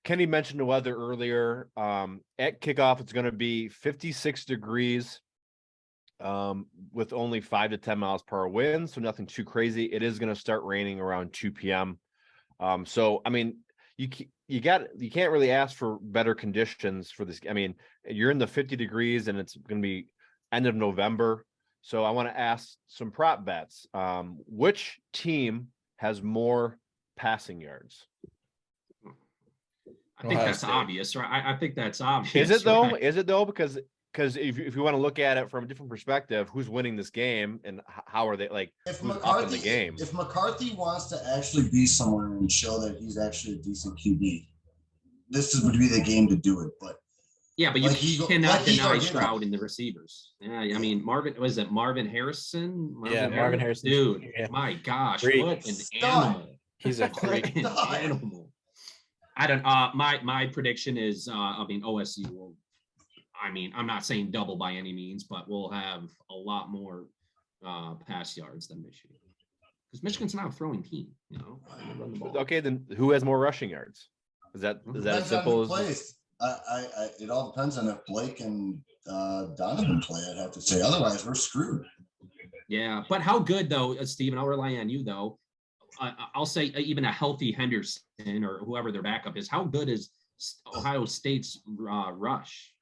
Kenny mentioned the weather earlier. At kickoff, it's going to be 56 degrees with only 5 to 10 miles per hour winds, so nothing too crazy. It is going to start raining around 2 p.m. So, I mean, you can't really ask for better conditions for this. I mean, you're in the 50 degrees and it's going to be end of November. So I want to ask some prop bets. Which team has more passing yards? I think that's obvious, right? I think that's obvious. Is it though? Right? Is it though? Because if you want to look at it from a different perspective, who's winning this game and how are they who's up in the game? If McCarthy wants to actually be somewhere and show that he's actually a decent QB, this would be the game to do it. But you cannot deny Stroud in the receivers. Yeah, I mean Marvin Harrison. Marvin Harrison, dude. Yeah. My gosh, what an animal! He's a freak. Animal. I don't. My prediction is, OSU will. I'm not saying double by any means, but we'll have a lot more pass yards than Michigan, because Michigan's not a throwing team. Run the ball. Okay, then who has more rushing yards? Is that as simple as? It all depends on if Blake and Donovan play. I'd have to say, otherwise we're screwed. Yeah, but how good though, Steven? I'll rely on you though. I'll say even a healthy Henderson or whoever their backup is. How good is Ohio State's rush?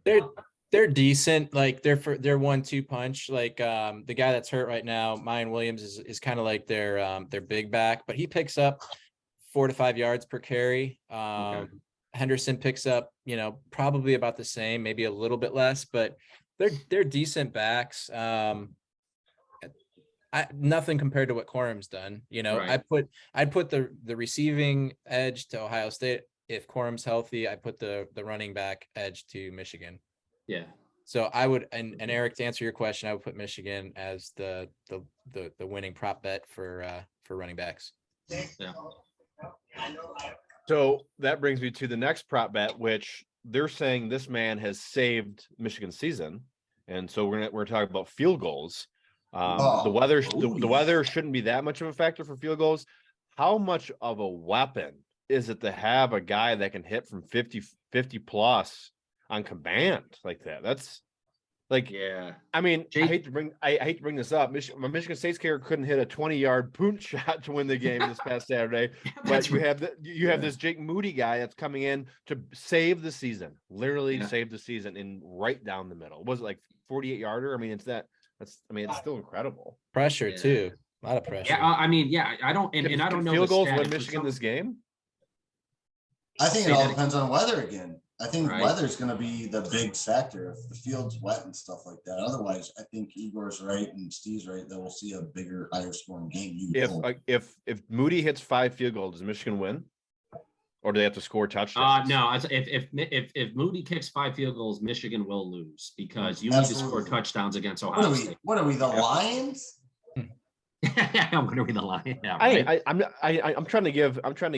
They're decent. Like they're 1-2 punch. Like the guy that's hurt right now, Mayan Williams, is kind of like their big back, but he picks up 4 to 5 yards per carry. Henderson picks up, probably about the same, maybe a little bit less, but they're decent backs. Nothing compared to what Quorum's done. Right. I'd put the receiving edge to Ohio State. If Quorum's healthy, I put the running back edge to Michigan. Yeah. So I would, and Eric, to answer your question, I would put Michigan as the winning prop bet for running backs. Yeah. So that brings me to the next prop bet, which they're saying this man has saved Michigan's season, and so we're talking about field goals. The weather shouldn't be that much of a factor for field goals. How much of a weapon is it to have a guy that can hit from 50 plus on command like that? That's like, yeah. I mean, I hate to bring this up. Michigan State's kicker couldn't hit a 20-yard poon shot to win the game this past Saturday. But you have this Jake Moody guy that's coming in to save the season, literally save the season in right down the middle. Was it like 48-yarder? I mean, it's still incredible. Pressure too. A lot of pressure. Yeah, I don't know field goals win Michigan this game. I think it all depends on weather again. I think weather is going to be the big factor. If the field's wet and stuff like that. Otherwise, I think Igor's right and Steve's right that we'll see a bigger, higher scoring game. If Moody hits 5 field goals, does Michigan win? Or do they have to score touchdowns? No. If Moody kicks 5 field goals, Michigan will lose because you need to score touchdowns against Ohio State. What are we, the Lions? I'm going to be the Lion. Yeah, right? I'm trying to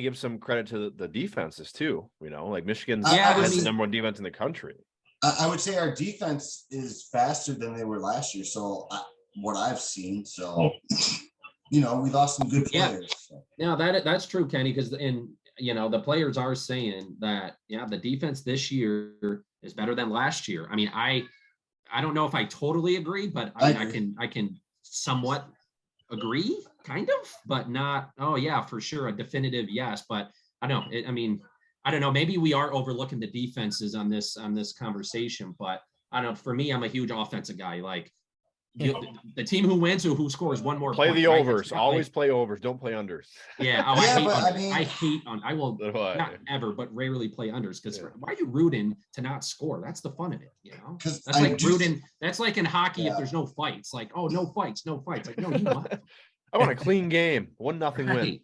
give some credit to the defenses too. Like Michigan's the number 1 defense in the country. I would say our defense is faster than they were last year. So what I've seen, we lost some good players. Yeah, that's true, Kenny. Because the players are saying that, the defense this year is better than last year. I mean, I don't know if I totally agree, but I can somewhat agree, kind of, but not, oh yeah, for sure, a definitive yes. But I don't know. I don't know. Maybe we are overlooking the defenses on this conversation, but I don't know. For me, I'm a huge offensive guy. Like the team who wins or who scores one more play point, the right? overs. Always play overs. Don't play unders. Yeah. Oh, I hate unders. I will not ever, but rarely play unders because why are you rooting to not score? That's the fun of it, That's like rooting. That's like in hockey if there's no fights. Like, oh, no fights. Like, no, you want. I want a clean game. 1-0 win.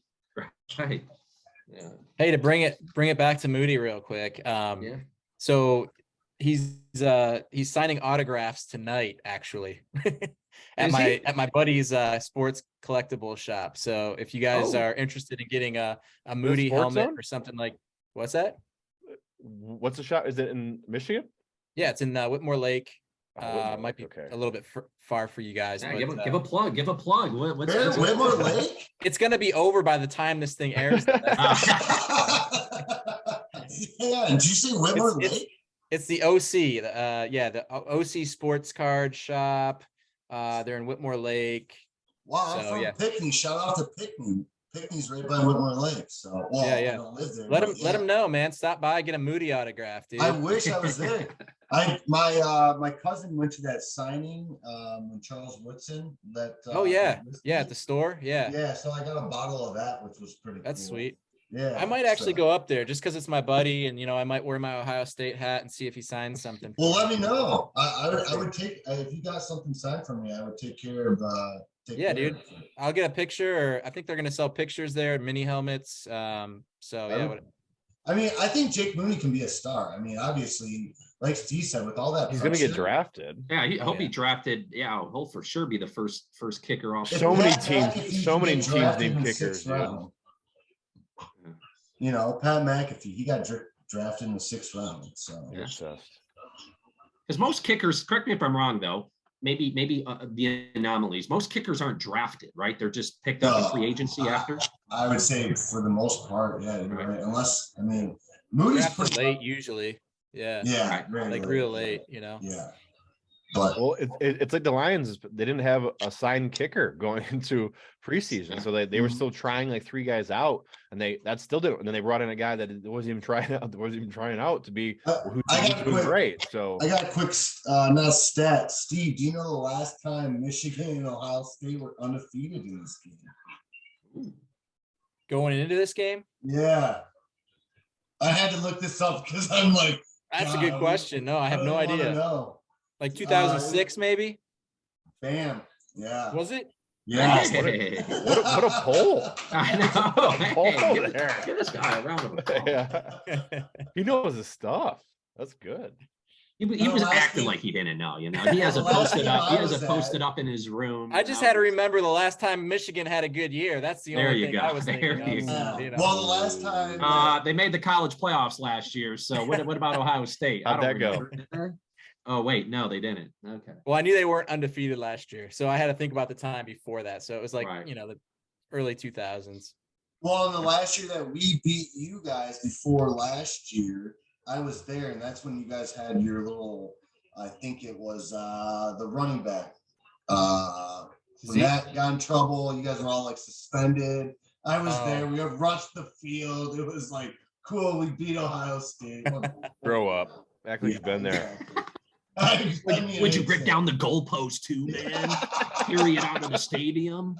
Right. Yeah. Hey, to bring it back to Moody real quick. So he's signing autographs tonight, actually, at my buddy's sports collectible shop. So if you guys are interested in getting a Moody helmet or something like, what's that? What's the shop? Is it in Michigan? Yeah, it's in Whitmore Lake. Might be a little bit far for you guys. Yeah, but, give a plug. What's Whitmore Lake? It's gonna be over by the time this thing airs. Yeah, did you say Whitmore Lake? It's the OC. The OC Sports Card Shop. They're in Whitmore Lake. Wow, I'm from Pickney. Shout out to Pickney. Pickney's right by Whitmore Lake. So I don't live there. Let them know, man. Stop by, get a Moody autograph, dude. I wish I was there. My cousin went to that signing when Charles Woodson. At the store. Yeah, so I got a bottle of that, which was pretty cool. That's sweet. Yeah, I might actually go up there just because it's my buddy, and I might wear my Ohio State hat and see if he signs something. Well, let me know. I would take if you got something signed from me. I would take care of. Dude, I'll get a picture. Or I think they're gonna sell pictures there, mini helmets. I think Jake Mooney can be a star. I mean, obviously, like Steve said, with all that, he's going to get drafted. Yeah, I hope he drafted. Yeah, he'll for sure be the first kicker off. So many teams need kickers. Dude. Pat McAfee, he got drafted in the 6th round. So because most kickers, correct me if I'm wrong though, maybe the anomalies. Most kickers aren't drafted, right? They're just picked up in free agency after. I would say for the most part, right. Unless Moody's pretty late usually. Yeah, right, like real late, Yeah. But it's like the Lions, they didn't have a signed kicker going into preseason, so they were still trying like 3 guys out, and that still didn't. And then they brought in a guy that wasn't even trying out to be who's great. So I got a quick stat. Steve, do you know the last time Michigan and Ohio State were undefeated in this game? Going into this game? Yeah, I had to look this up because I'm like, that's a good question. No, I have no idea. Like 2006, maybe. Bam. Yeah. Was it? Yeah. What a poll. I know. Give this guy a round of applause. Yeah. He knows his stuff. That's good. He was acting like he didn't know. He has it posted up. He has it posted up in his room. I just had to remember the last time Michigan had a good year. That's the only thing I was thinking. Well, the last time they made the college playoffs last year. So what about Ohio State? How'd that go? Oh, wait, no, they didn't. Okay. Well, I knew they weren't undefeated last year, so I had to think about the time before that. So it was like, the early 2000s. Well, in the last year that we beat you guys before last year, I was there, and that's when you guys had your little, I think it was the running back. When that got in trouble, you guys were all like suspended. I was there. We have rushed the field. It was like, cool, we beat Ohio State. Grow up. Act like you've been there. Would you rip down the goalpost too, man? Carry it out of the stadium.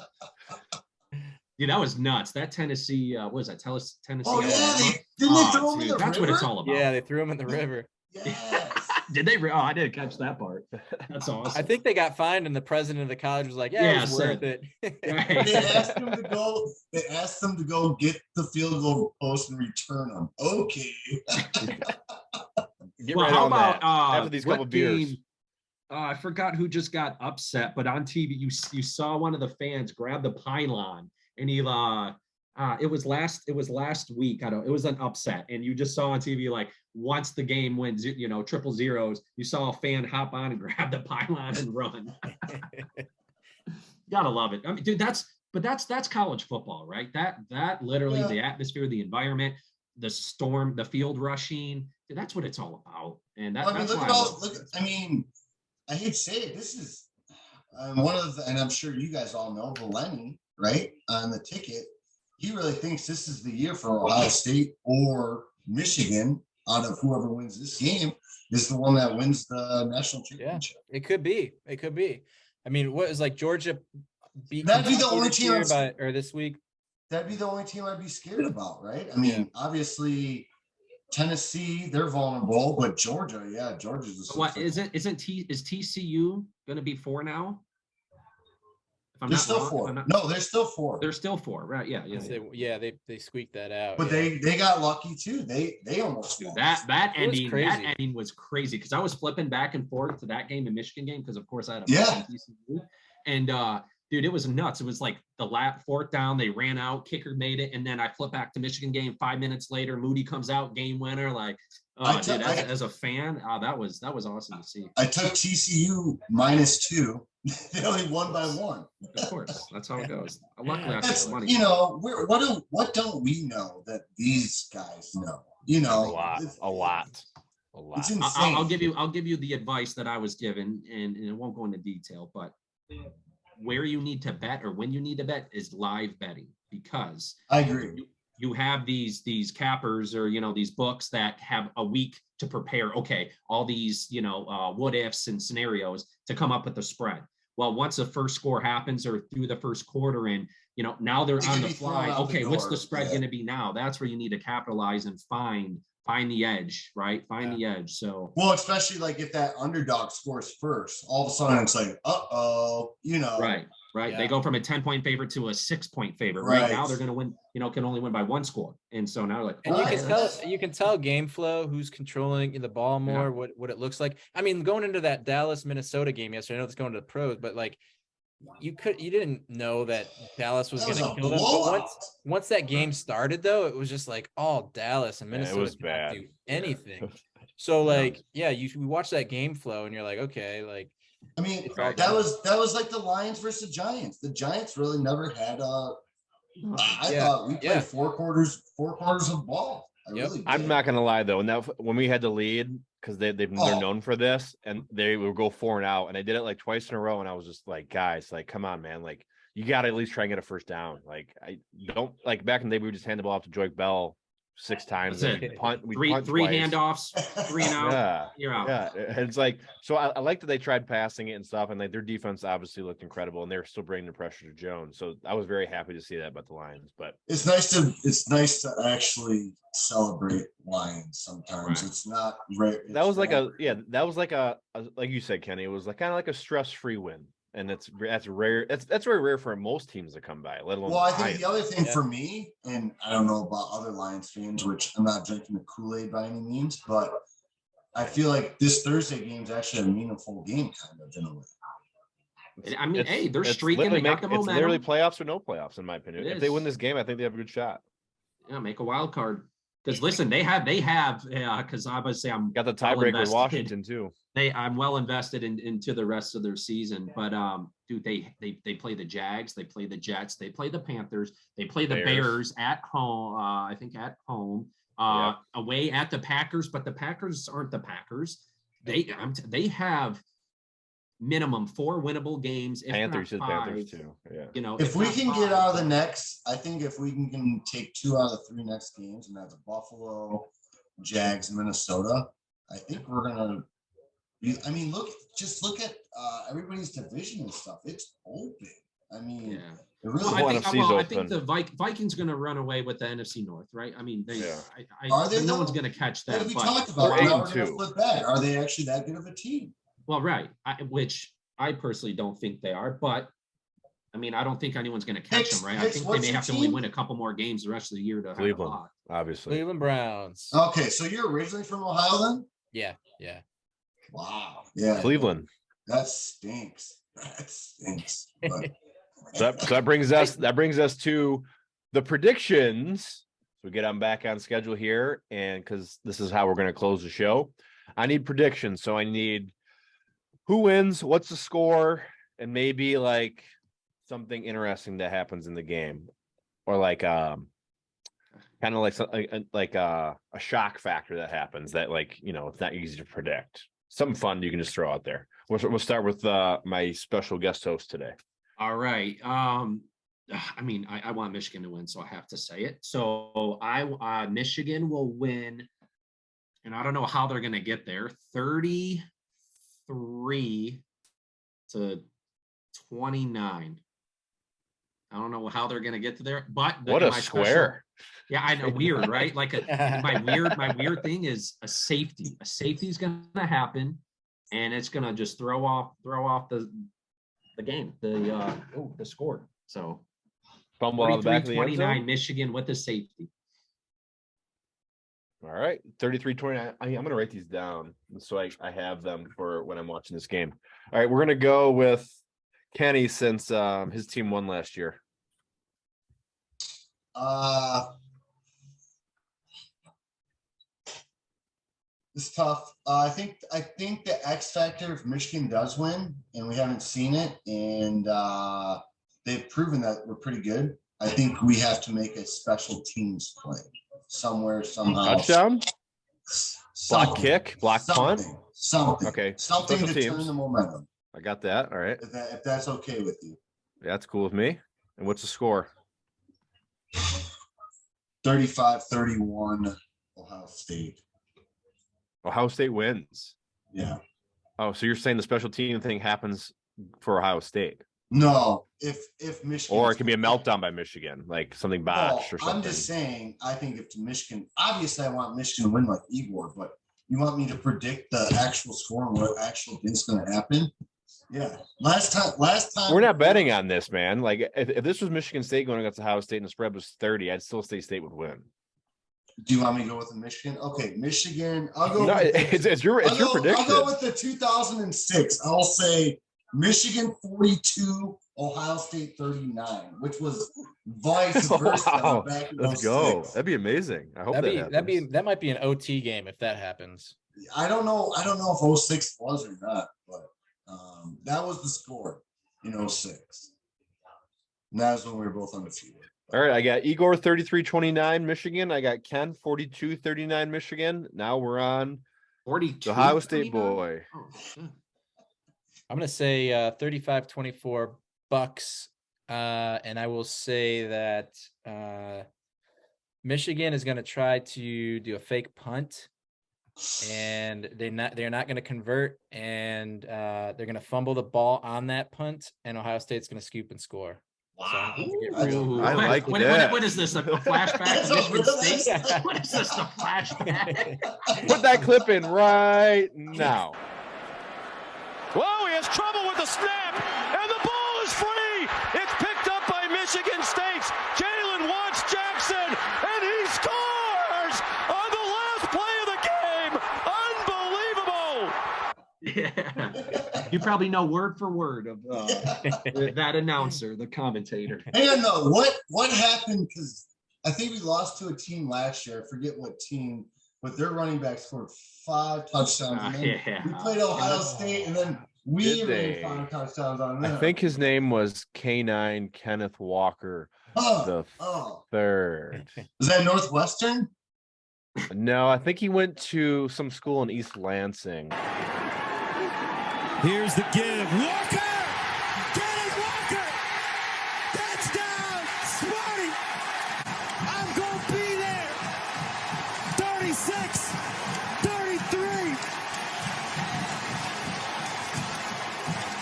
Dude, that was nuts. That Tennessee, what was that? Tennessee. Oh yeah, didn't they throw him in the That's river? What it's all about. Yeah, they threw him in the river. Yes. Did they? Oh, I didn't catch that part. That's awesome. I think they got fined, and the president of the college was like, "Yeah, it was worth it." They asked him to go. They asked him to go get the field goal post and return them. Okay. How about after these couple beers? I forgot who just got upset, but on TV you saw one of the fans grab the pylon, and he it was last week. It was an upset, and you just saw on TV like once the game went 0-0, you saw a fan hop on and grab the pylon and run. Gotta love it. I mean, dude, but that's college football, right? That literally the atmosphere, the environment, the storm, the field rushing, that's what it's all about. And that's I mean, I hate to say it, this is one of the, and I'm sure you guys all know Valeni, right? On the ticket, he really thinks this is the year for Ohio State or Michigan. Out of whoever wins this game is the one that wins the national championship. Yeah, it could be. It could be. I mean, what is like Georgia beat That'd be the only team or this week? That'd be the only team I'd be scared about, right? I mean, obviously Tennessee, they're vulnerable, but Georgia's what is it? Is TCU going to be 4 now? They're still 4. No, they're still 4. They're still 4, right? Yeah. They squeaked that out. But they got lucky too. They almost won. That ending was crazy because I was flipping back and forth to that game, the Michigan game, because of course I had a TCU. And dude, it was nuts. It was like the 4th down, they ran out, kicker made it, and then I flip back to Michigan game 5 minutes later. Moody comes out, game winner. Like, as a fan, that was awesome to see. I took TCU -2. They only won by 1. Of course, that's how it goes. Luckily, I got money. You know, what don't we know that these guys know? You know, a lot. It's insane. I'll give you the advice that I was given, and it won't go into detail, but where you need to bet or when you need to bet is live betting, because I agree. You have these cappers or these books that have a week to prepare. Okay, all these what ifs and scenarios to come up with the spread. Well, once the first score happens or through the first quarter, and now they're on the fly. Okay, what's the spread going to be now? That's where you need to capitalize and find the edge, right? Find the edge. So especially like if that underdog scores first, all of a sudden it's like, right. Yeah. They go from a 10-point favorite to a 6-point favorite. Right now they're going to win, can only win by 1 score. And so now like, you can tell game flow, who's controlling the ball more, what it looks like. I mean, going into that Dallas Minnesota game yesterday, I know it's going to the pros, but like you didn't know that Dallas was going to kill them. But once that game started, though, it was just like all Dallas and Minnesota. It was bad. Do anything. So like, we watch that game flow and you're like, okay, like. I mean, that was like the Lions versus the Giants. The Giants really never had I thought we played 4 quarters of ball. I'm not gonna lie though, when we had the lead, because they're known for this, and they would go 4 and out, and I did it like twice in a row, and I was just like, guys, like, come on, man, like you got to at least try and get a first down. Like I don't like back in the day we would just hand the ball off to Joyke Bell 6 times. We punt three handoffs, 3 and out. You're out. Yeah, and it's like, so I like that they tried passing it and stuff, and like their defense obviously looked incredible, and they're still bringing the pressure to Jones. So I was very happy to see that about the Lions. But it's nice to actually celebrate Lions sometimes. Right. It's not right. That was like a like you said, Kenny. It was like kind of like a stress-free win. And that's rare. That's very rare for most teams to come by, let alone. Well, I think the other thing for me, and I don't know about other Lions fans, which I'm not drinking the Kool-Aid by any means, but I feel like this Thursday game is actually a meaningful game, kind of in a way. I mean, they're streaking. They got the momentum. It's literally playoffs or no playoffs, in my opinion. If they win this game, I think they have a good shot. Yeah, make a wild card. Because listen, they have. Because obviously I'm got the tiebreaker with Washington too. I'm well invested into the rest of their season, but dude, they play the Jags, they play the Jets, they play the Panthers, they play the Bears at home. I think at home, away at the Packers, but the Packers aren't the Packers. They have minimum 4 winnable games. Panthers too. Yeah. If we can get out of the next, I think if we can take 2 out of the 3 next games, and that's Buffalo, Jags, Minnesota, I think we're gonna. I mean, look at everybody's division and stuff. It's open. I mean, it really. I think the Vikings going to run away with the NFC North, right? I mean, no one's going to catch that. We talked about now we're going to flip back. Are they actually that good of a team? Well, right. Which I personally don't think they are, but I mean, I don't think anyone's going to catch them, right? I think they may have to only win a couple more games the rest of the year to Cleveland, have a lot. Obviously. Cleveland Browns. Okay, so you're originally from Ohio, then? Yeah. Wow. Yeah. Cleveland. That stinks. But... so that brings us to the predictions. So we get on back on schedule here, and because this is how we're going to close the show, I need predictions. So I need who wins, what's the score, and maybe like something interesting that happens in the game, or like kind of like a shock factor that happens that, like, you know, it's not easy to predict. Something fun you can just throw out there. We'll start with my special guest host today. All right. I mean, I want Michigan to win, so I have to say it. So Michigan will win, and I don't know how they're going to get there. 33-29. I don't know how they're going to get to there, but what a square. Yeah, I know, weird, right? Like my weird thing is a safety. A safety is going to happen, and it's going to just throw off the game, the score. So fumble on the back of the end zone. Michigan with the safety. All right, 33-29. I'm going to write these down so I have them for when I'm watching this game. All right, we're going to go with Kenny since his team won last year. It's tough. I think the X factor, if Michigan does win, and we haven't seen it, and they've proven that we're pretty good, I think we have to make a special teams play somewhere, somehow. Touchdown? Block kick? Block punt? Something. Okay. Something special to teams. turn the momentum. I got that. All right. If that's okay with you. That's cool with me. And what's the score? 35-31 Ohio State. Ohio State wins. Yeah. Oh, so you're saying the special team thing happens for Ohio State? No, if Michigan, or it can be a meltdown by Michigan, like something botched or something. I'm just saying, I think if Michigan, obviously I want Michigan to win like Igor, but you want me to predict the actual score and what actual thing's going to happen? Yeah. Last time we're not betting on this, man. Like if this was Michigan State going against Ohio State and the spread was 30, I'd still say State would win. Do you want me to go with the Michigan? Okay, Michigan. I'll go. No, it's your prediction. I'll go with the 2006. I'll say Michigan 42, Ohio State 39, which was vice versa. Wow. Back in Let's 06. go. That'd be amazing. I hope that might be an OT game if that happens. I don't know if 06 was or not, but that was the score in 06. And that was when we were both undefeated. All right, I got Igor 33-29 Michigan. I got Ken 42-39 Michigan. Now we're on 42 Ohio State boy. Oh, shit. I'm gonna say 35-24 Bucks, and I will say that Michigan is gonna try to do a fake punt, and they're not gonna convert, and they're gonna fumble the ball on that punt, and Ohio State's gonna scoop and score. Wow. So I like that. What is this? A flashback? Michigan State? What is this? A flashback? Put that clip in right now. Whoa, he has trouble with the snap, and the ball is free. It's picked up by Michigan State's Jalen Watts-Jackson, and he scores on the last play of the game. Unbelievable. Yeah. You probably know word for word of that announcer, the commentator. Hey, no, what happened? Because I think we lost to a team last year. I forget what team, but their running back scored 5 touchdowns. And then we played Ohio State, and then we ran 5 touchdowns on them. I think his name was K9 Kenneth Walker the third. Is that Northwestern? No, I think he went to some school in East Lansing. Here's the give. Walker! Kenneth Walker! Touchdown! Smarty! I'm going to be there! 36! 33!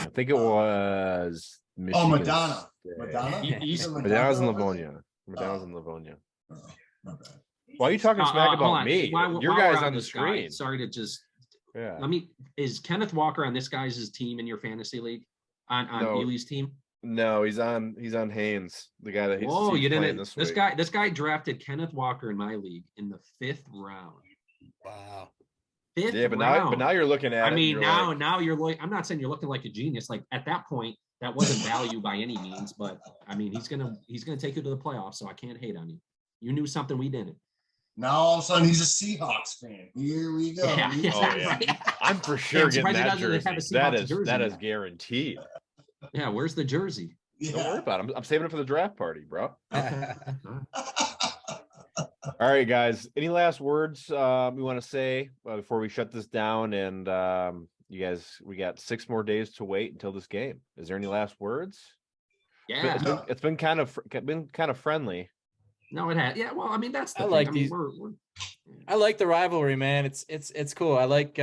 I think it was Michigan. Madonna. State. Madonna? Madonna's in Livonia. Madonna's in Livonia. Oh, my bad. Why are you talking smack about me? Your guy's on the screen. Sorry to just. Yeah. Is Kenneth Walker on this guy's team in your fantasy league? On Ely's team? No, he's on Haynes, the guy that he's. Oh, you didn't. This guy drafted Kenneth Walker in my league in the 5th round. Wow. 5th yeah, but round. now you're looking at. I mean, now you're like. I'm not saying you're looking like a genius. Like at that point, that wasn't value by any means. But I mean, he's gonna take you to the playoffs, so I can't hate on you. You knew something we didn't. Now all of a sudden he's a Seahawks fan. Here we go. Right. I'm for sure getting that jersey. That is jersey. that is guaranteed. Yeah, where's the jersey? Don't worry about it. I'm saving it for the draft party, bro. Okay. All right, guys. Any last words we want to say before we shut this down? And you guys, we got 6 more days to wait until this game. Is there any last words? Yeah, it's been kind of friendly. No, it has. Yeah, well, I mean that's the I thing. like I mean, these. we're I like the rivalry, man. It's cool. I like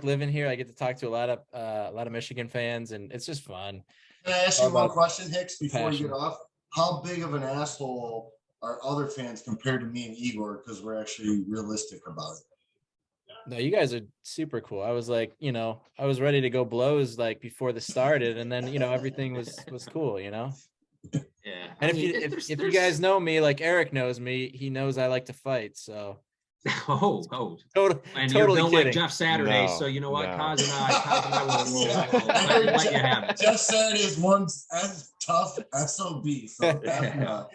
living here. I get to talk to a lot of Michigan fans, and it's just fun. Can I ask you one question, Hicks, before passion. you get off? How big of an asshole are other fans compared to me and Igor? Because we're actually realistic about it. No, you guys are super cool. I was like, I was ready to go blows like before this started, and then everything was cool, yeah. And if you guys know me, like Eric knows me, he knows I like to fight. So oh, and you're totally built kidding. like Jeff Saturday, No, so you know what, no. Kaz and I will let you have it. Jeff Saturday is one as tough SOB. So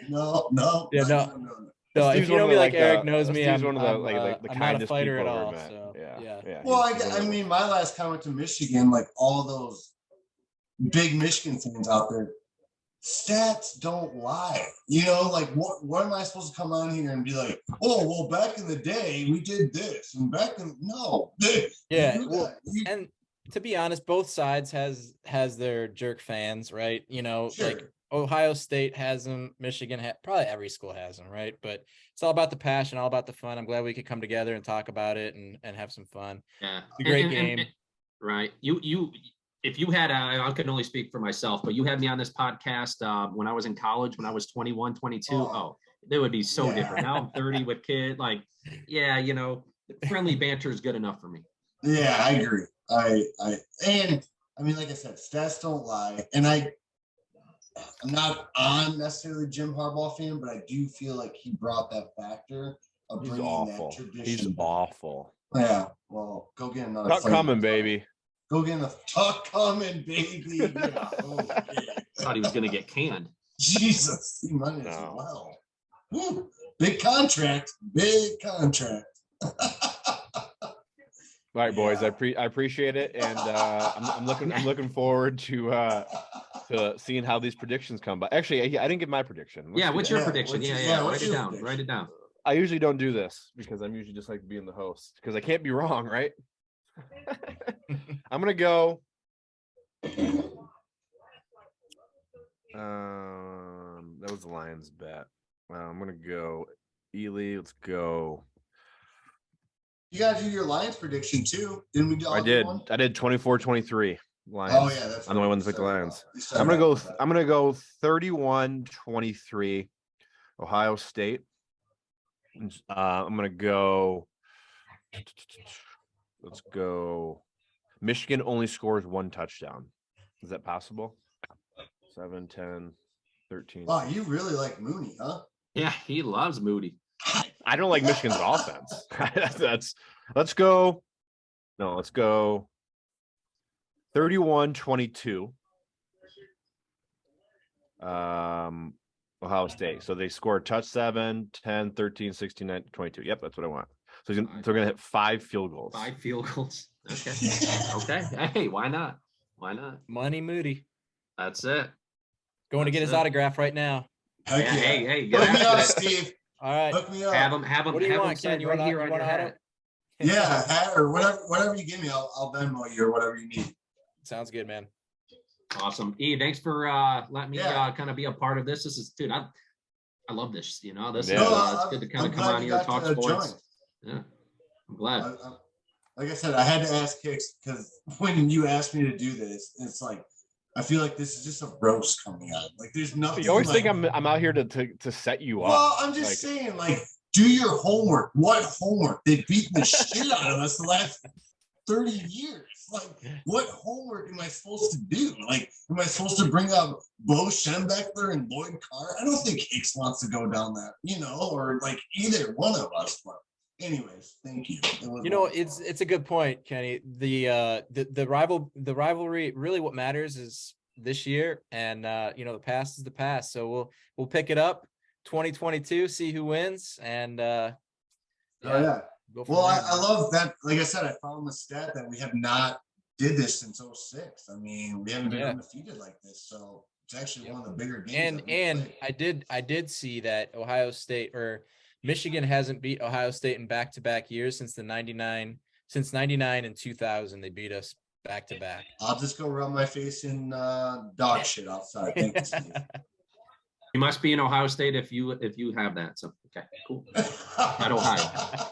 no. Yeah, no. So if you know me like Eric knows me, I'm one of the I'm not a fighter at all. So yeah. Well, I mean, my last comment to Michigan, like all those big Michigan fans out there, stats don't lie. Like what am I supposed to come on here and be like, oh, well, back in the day we did this, and and to be honest, both sides has their jerk fans, right? Sure. Like Ohio State has them, Michigan probably every school has them, right? But it's all about the passion, all about the fun. I'm glad we could come together and talk about it and have some fun. Yeah, it's a great game. Right. If you had, I can only speak for myself, but you had me on this podcast when I was in college, when I was 21, 22. Oh, it would be so different. Now I'm 30 with kid. Like, friendly banter is good enough for me. Yeah, I agree. I mean, like I said, stats don't lie. And I'm not on necessarily Jim Harbaugh fan, but I do feel like he brought that factor of bringing that tradition. He's awful. Yeah. Well, go get another. Tuck coming, baby. Go get the tuck coming, baby. Thought he was gonna get canned. Jesus, he might as well. Woo. Big contract. All right, boys. I appreciate it, and I'm looking forward to seeing how these predictions come. But actually, I didn't give my prediction. What's your prediction? Write it down. Write it down. I usually don't do this because I'm usually just like being the host because I can't be wrong, right? I'm gonna go. That was the Lions bet. I'm gonna go. Ely, let's go. You gotta do your Lions prediction too. Didn't we do? I did 24-23. Lions. Oh yeah, that's. I'm the only one to pick the Lions. I'm gonna go 31-23. Ohio State. I'm gonna go. Let's go. Michigan only scores 1 touchdown. Is that possible? 7, 10, 13. Wow, you really like Mooney, huh? Yeah, he loves Moody. I don't like Michigan's offense. Let's go 31-22. Ohio State. So they score touch 7, 10, 13, 16, 19, 22. Yep, that's what I want. So they're going to hit 5 field goals. 5 field goals. Okay. Okay. Hey, why not? Why not? Money Moody. That's it. Going to get his autograph right now. Hey. Hook me up, Steve. All right. Hook me up. Have him. What do you want, Ken? You want right here on your hat. Yeah, hat or whatever you give me, I'll Venmo you or whatever you need. Sounds good, man. Awesome. E, thanks for letting me kind of be a part of this. This is, dude, I love this. This is it's good to kind of come on here and talk sports. Yeah, I'm glad. Like I said, I had to ask Hicks because when you asked me to do this, it's like I feel like this is just a roast coming out. Like there's nothing. You always think I'm out here to set you up. Well, I'm just saying, like, do your homework. What homework? They've beaten the shit out of us the last 30 years. Like, what homework am I supposed to do? Like, am I supposed to bring up Bo Schembechler and Lloyd Carr? I don't think Hicks wants to go down that, or like either one of us. But anyways, thank you. It's a good point, Kenny. The rivalry, really what matters is this year, and the past is the past. So we'll pick it up 2022, see who wins, and yeah. Well, I love that. Like I said, I found the stat that we have not did this since 2006. I mean, we haven't been undefeated like this. So It's actually one of the bigger games. And I did see that Ohio State or Michigan hasn't beat Ohio State in back-to-back years since 99 and 2000. They beat us back-to-back. I'll just go rub my face in dog shit outside. Thank you, Steve. You must be in Ohio State if you have that. So okay, cool. At Ohio.